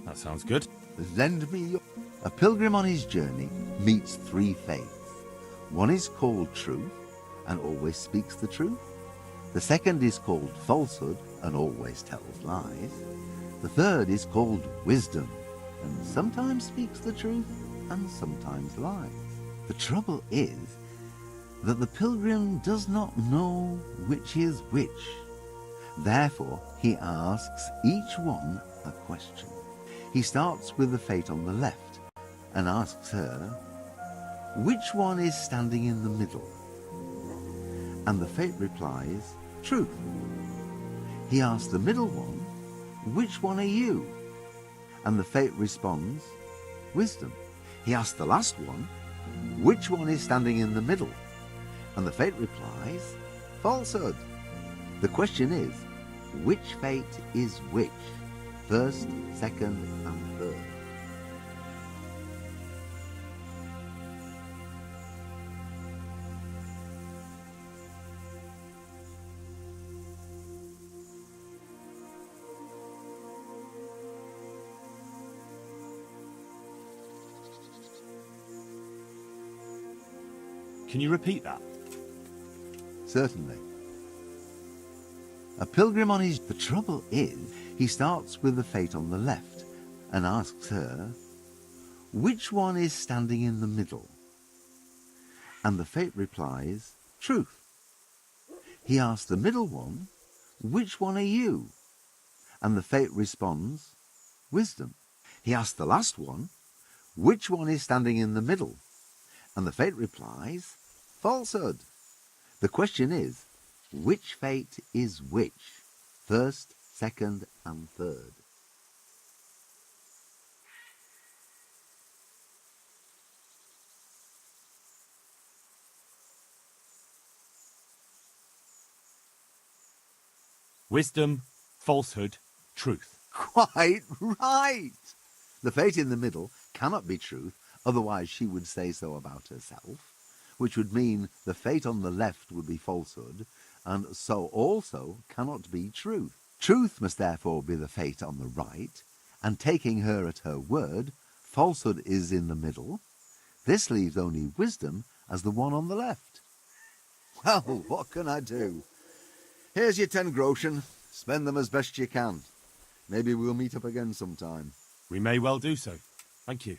That sounds good. Lend me your... A pilgrim on his journey meets three faiths. One is called truth and always speaks the truth. The second is called falsehood and always tells lies. The third is called wisdom and sometimes speaks the truth and sometimes lies. The trouble is that the pilgrim does not know which is which. Therefore, he asks each one a question. He starts with the fate on the left and asks her, which one is standing in the middle? And the fate replies, truth. He asks the middle one, which one are you? And the fate responds, wisdom. He asks the last one, which one is standing in the middle? And the fate replies, falsehood. The question is, which fate is which? First, second, and third. Can you repeat that? Certainly. A pilgrim on his... The trouble is, he starts with the fate on the left and asks her, which one is standing in the middle? And the fate replies, truth. He asks the middle one, which one are you? And the Fate responds, wisdom. He asks the last one, which one is standing in the middle? And the Fate replies, falsehood. The question is, which Fate is which? First, second, and third. Wisdom, falsehood, truth. Quite right! The Fate in the middle cannot be truth, otherwise she would say so about herself, which would mean the Fate on the left would be falsehood, and so also cannot be truth. Truth must therefore be the Fate on the right, and taking her at her word, falsehood is in the middle. This leaves only wisdom as the one on the left. Well, what can I do? Here's your 10 groschen. Spend them as best you can. Maybe we'll meet up again sometime. We may well do so. Thank you.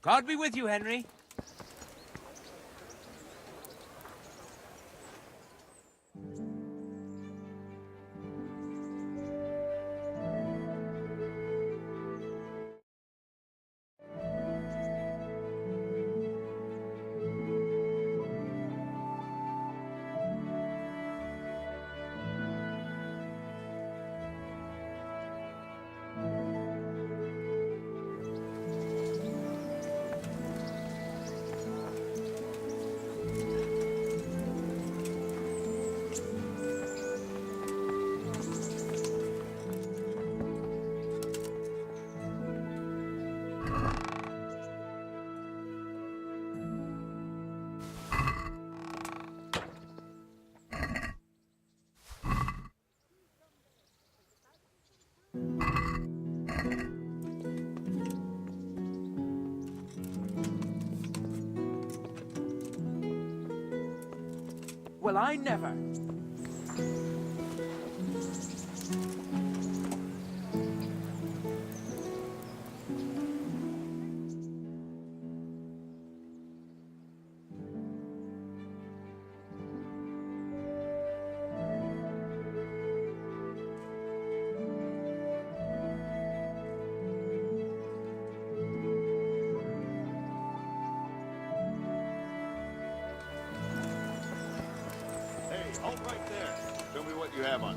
God be with you, Henry. Well, I never. Hey, halt right there. Show me what you have on.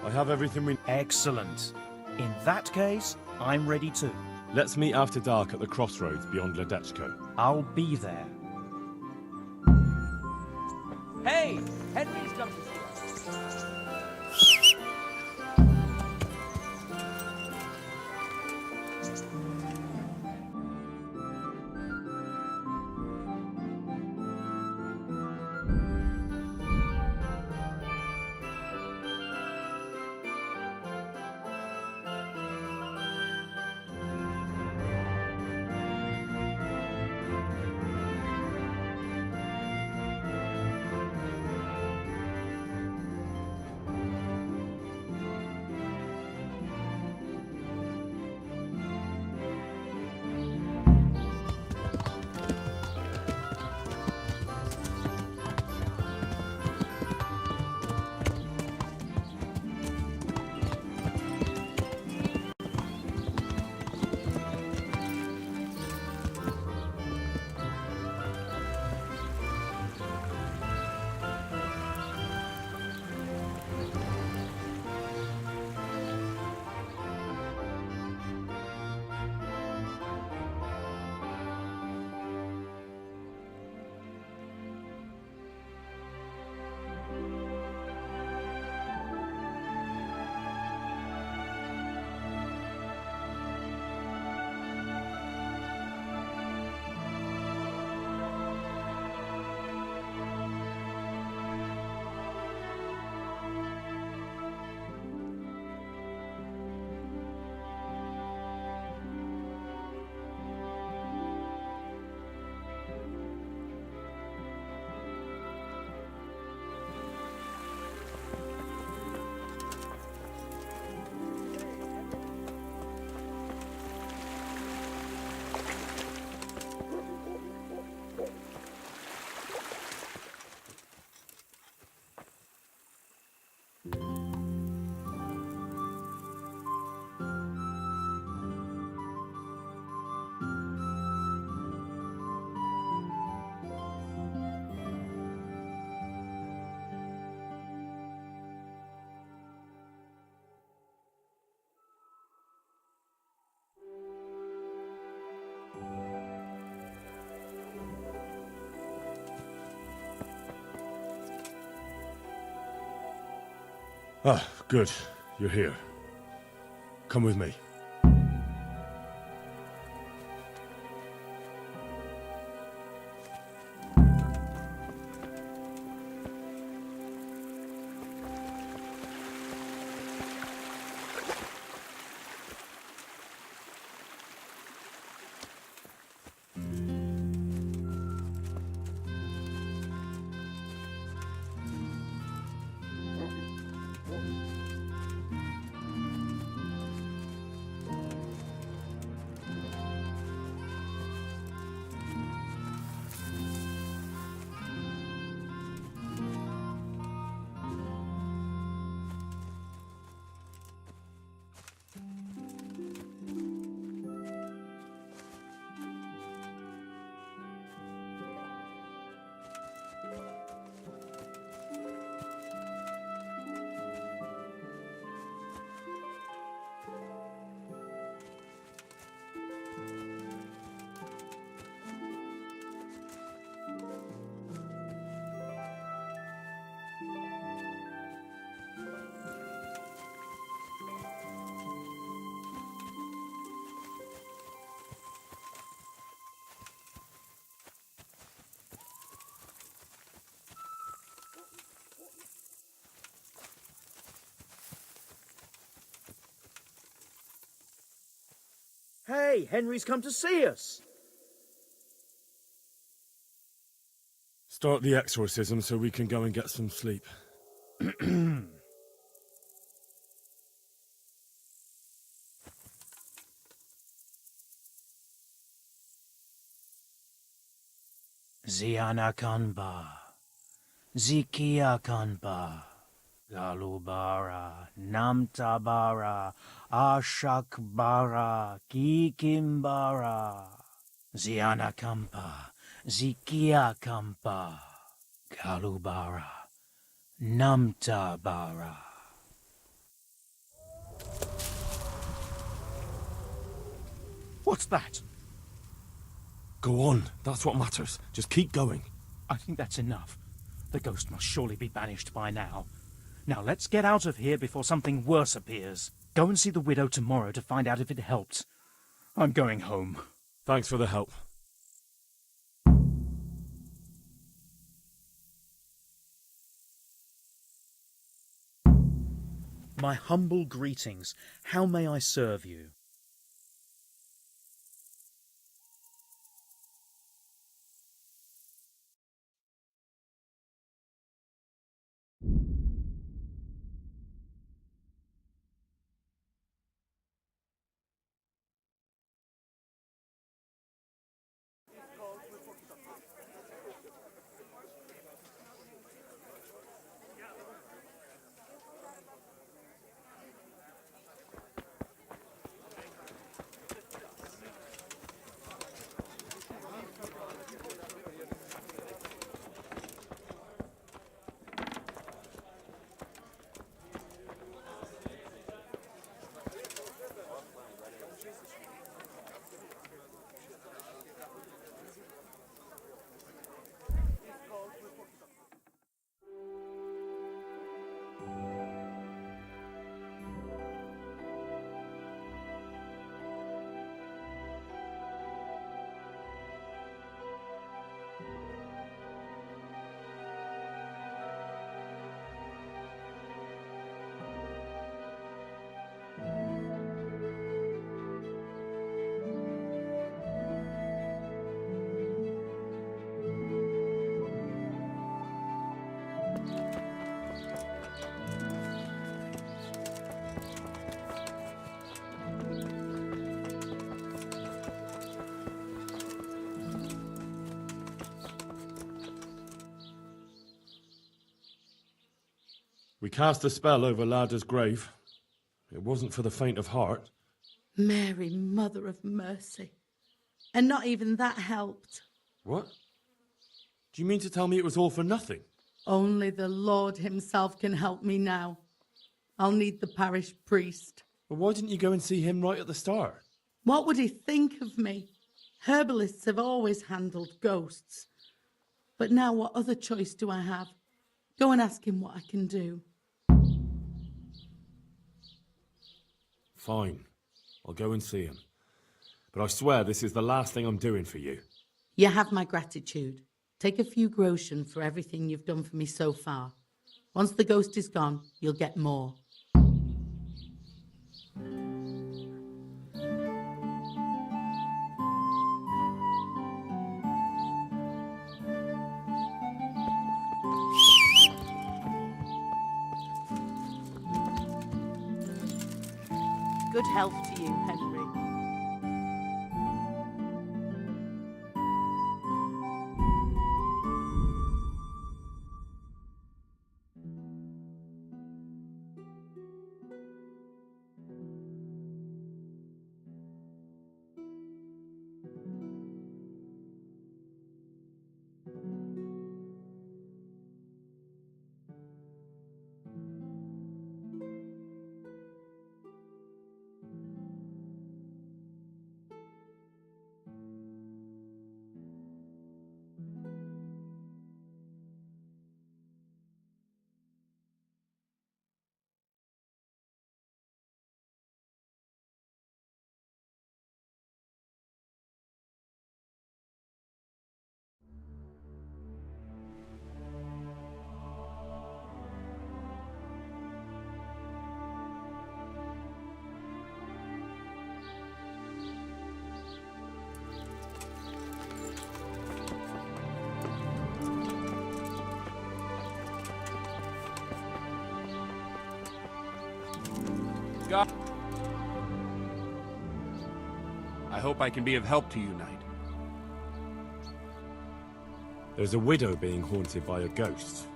I have everything we... Excellent. In that case, I'm ready too. Let's meet after dark at the crossroads beyond Ledechko. I'll be there. Hey, Henry's come to see us. Ah, good. You're here. Come with me. Hey, Henry's come to see us. Start the exorcism so we can go and get some sleep. Zianakanba, Zikiakanba, Galubara, Namtabara, Ashakbara, Kikimbara, Zianakampa, Zikiakampa, Galubara, Namtabara. What's that? Go on. That's what matters. Just keep going. I think that's enough. The ghost must surely be banished by now. Now let's get out of here before something worse appears. Go and see the widow tomorrow to find out if it helped. I'm going home. Thanks for the help. My humble greetings. How may I serve you? We cast a spell over Lada's grave. It wasn't for the faint of heart. Mary, Mother of Mercy. And not even that helped. What? Do you mean to tell me it was all for nothing? Only the Lord himself can help me now. I'll need the parish priest. Well, why didn't you go and see him right at the start? What would he think of me? Herbalists have always handled ghosts. But now what other choice do I have? Go and ask him what I can do. Fine. I'll go and see him. But I swear this is the last thing I'm doing for you. You have my gratitude. Take a few groschen for everything you've done for me so far. Once the ghost is gone, you'll get more. Good health to you, Henry. God. I hope I can be of help to you, Knight. There's a widow being haunted by a ghost.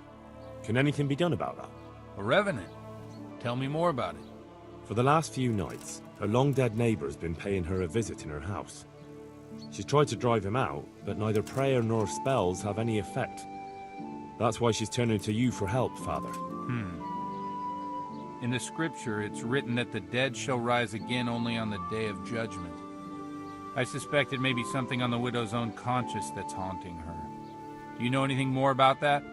Can anything be done about that? A revenant? Tell me more about it. For the last few nights, her long-dead neighbour's been paying her a visit in her house. She's tried to drive him out, but neither prayer nor spells have any effect. That's why she's turning to you for help, Father. In the scripture, it's written that the dead shall rise again only on the day of judgment. I suspect it may be something on the widow's own conscience that's haunting her. Do you know anything more about that?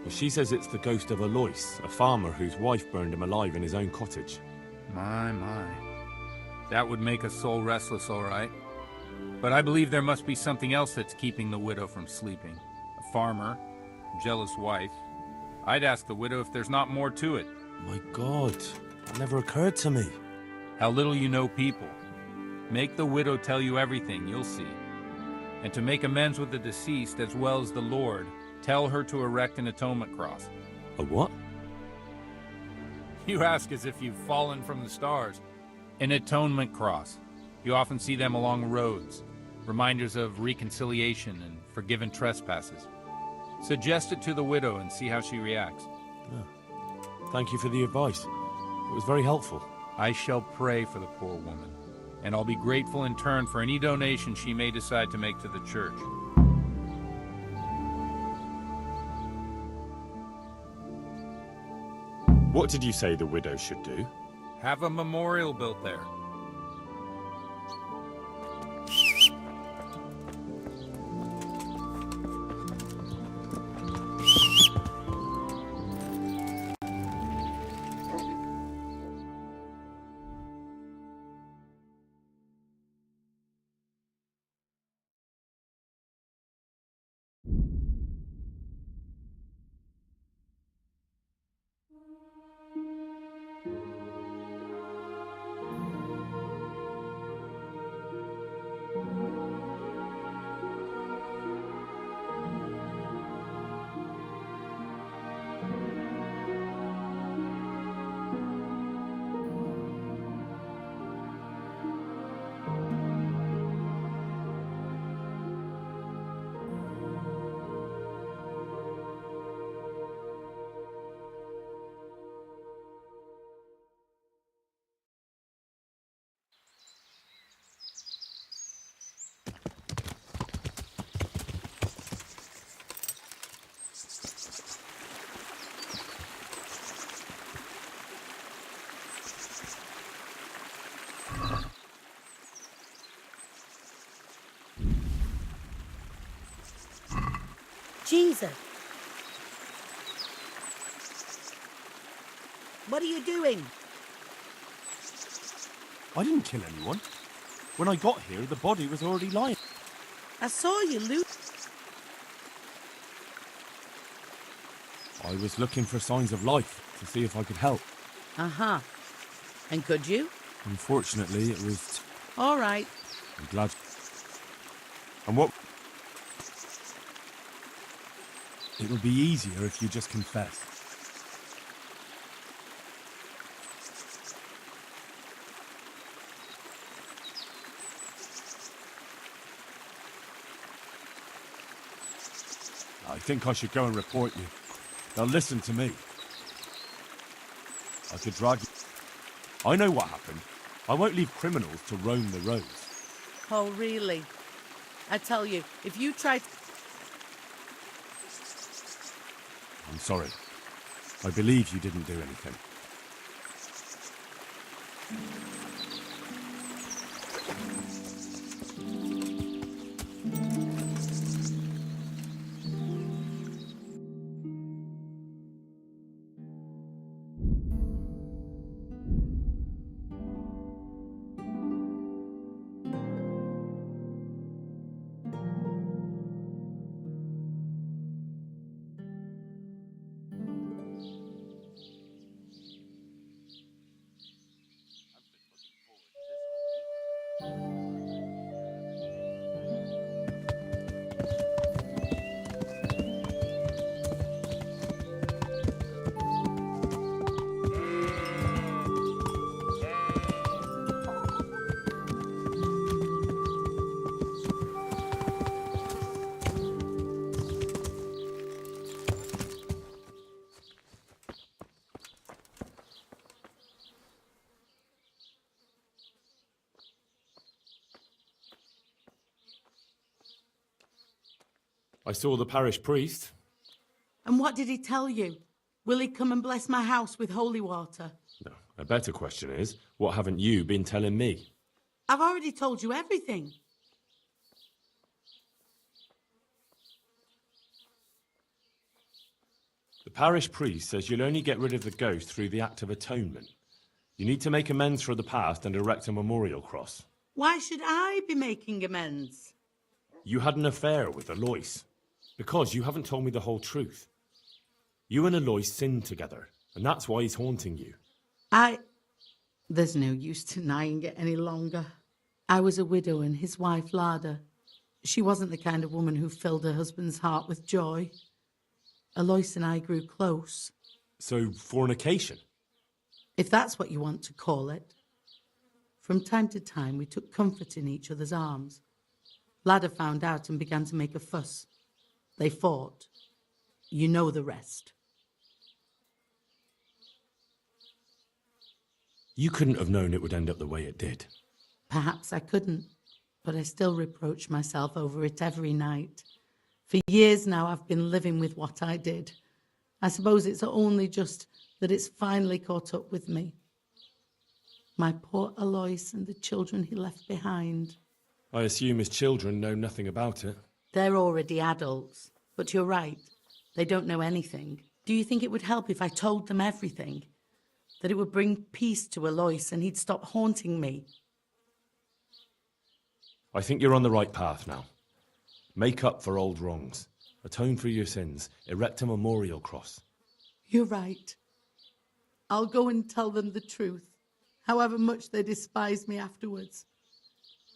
Well, she says it's the ghost of Alois, a farmer whose wife burned him alive in his own cottage. My. That would make a soul restless, all right. But I believe there must be something else that's keeping the widow from sleeping. A farmer, jealous wife. I'd ask the widow if there's not more to it. My God, that never occurred to me. How little you know people. Make the widow tell you everything, you'll see. And to make amends with the deceased as well as the Lord, tell her to erect an atonement cross. A what? You ask as if you've fallen from the stars. An atonement cross. You often see them along roads, reminders of reconciliation and forgiven trespasses. Suggest it to the widow and see how she reacts. Thank you for the advice. It was very helpful. I shall pray for the poor woman, and I'll be grateful in turn for any donation she may decide to make to the church. What did you say the widow should do? Have a memorial built there. Jesus. What are you doing? I didn't kill anyone. When I got here, the body was already lying. I saw you loot. I was looking for signs of life to see if I could help. Uh-huh. And could you? Unfortunately, it was... All right. I'm glad... And what... It would be easier if you just confessed. I think I should go and report you. Now listen to me. I could drag you. I know what happened. I won't leave criminals to roam the roads. Oh, really? I tell you, if you try to... I'm sorry. I believe you didn't do anything. I saw the parish priest. And what did he tell you? Will he come and bless my house with holy water? No, a better question is, what haven't you been telling me? I've already told you everything. The parish priest says you'll only get rid of the ghost through the act of atonement. You need to make amends for the past and erect a memorial cross. Why should I be making amends? You had an affair with Alois. Because you haven't told me the whole truth. You and Alois sinned together, and that's why he's haunting you. There's no use denying it any longer. I was a widow and his wife Lada. She wasn't the kind of woman who filled her husband's heart with joy. Alois and I grew close. So, fornication? If that's what you want to call it. From time to time, we took comfort in each other's arms. Lada found out and began to make a fuss. They fought. You know the rest. You couldn't have known it would end up the way it did. Perhaps I couldn't, but I still reproach myself over it every night. For years now, I've been living with what I did. I suppose it's only just that it's finally caught up with me. My poor Alois and the children he left behind. I assume his children know nothing about it. They're already adults, but you're right. They don't know anything. Do you think it would help if I told them everything? That it would bring peace to Alois and he'd stop haunting me? I think you're on the right path now. Make up for old wrongs. Atone for your sins. Erect a memorial cross. You're right. I'll go and tell them the truth, however much they despise me afterwards.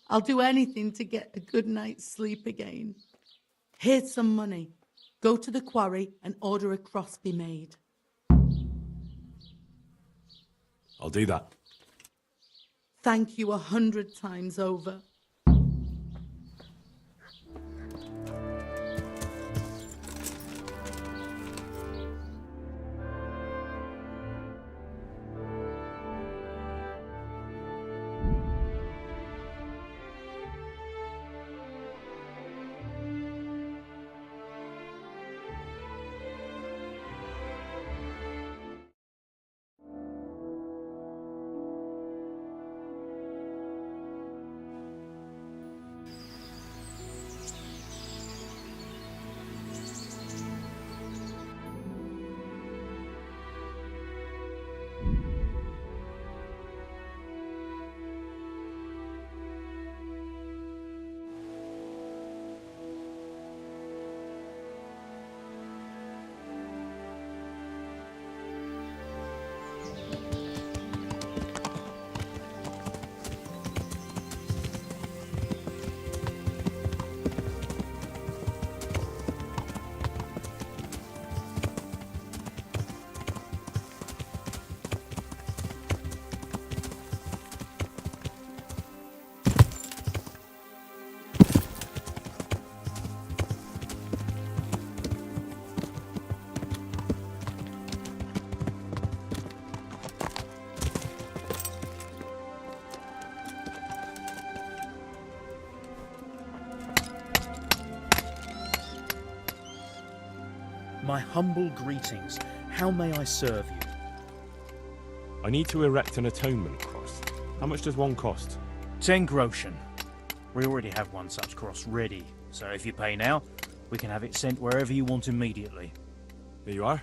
I'll do anything to get a good night's sleep again. Here's some money. Go to the quarry and order a cross be made. I'll do that. Thank you 100 times over. My humble greetings. How may I serve you? I need to erect an atonement cross. How much does one cost? 10 groschen. We already have one such cross ready, so if you pay now, we can have it sent wherever you want immediately. Here you are.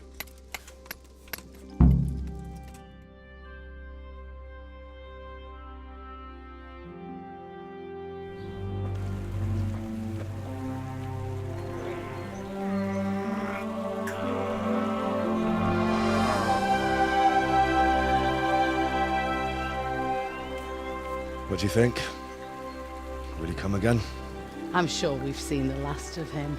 What do you think? Will he come again? I'm sure we've seen the last of him.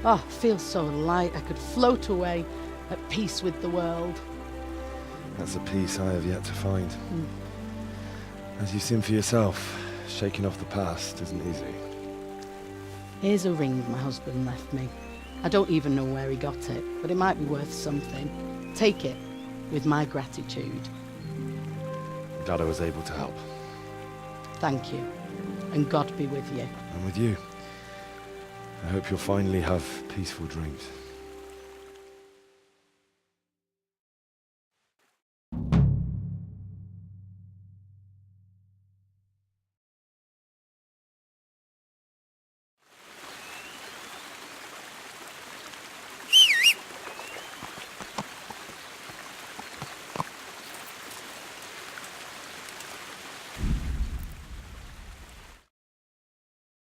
Oh, feels so light I could float away at peace with the world. That's a peace I have yet to find. As you've seen for yourself, shaking off the past isn't easy. Here's a ring my husband left me. I don't even know where he got it, but it might be worth something. Take it, with my gratitude. Glad I was able to help. Thank you, and God be with you. And with you. I hope you'll finally have peaceful dreams.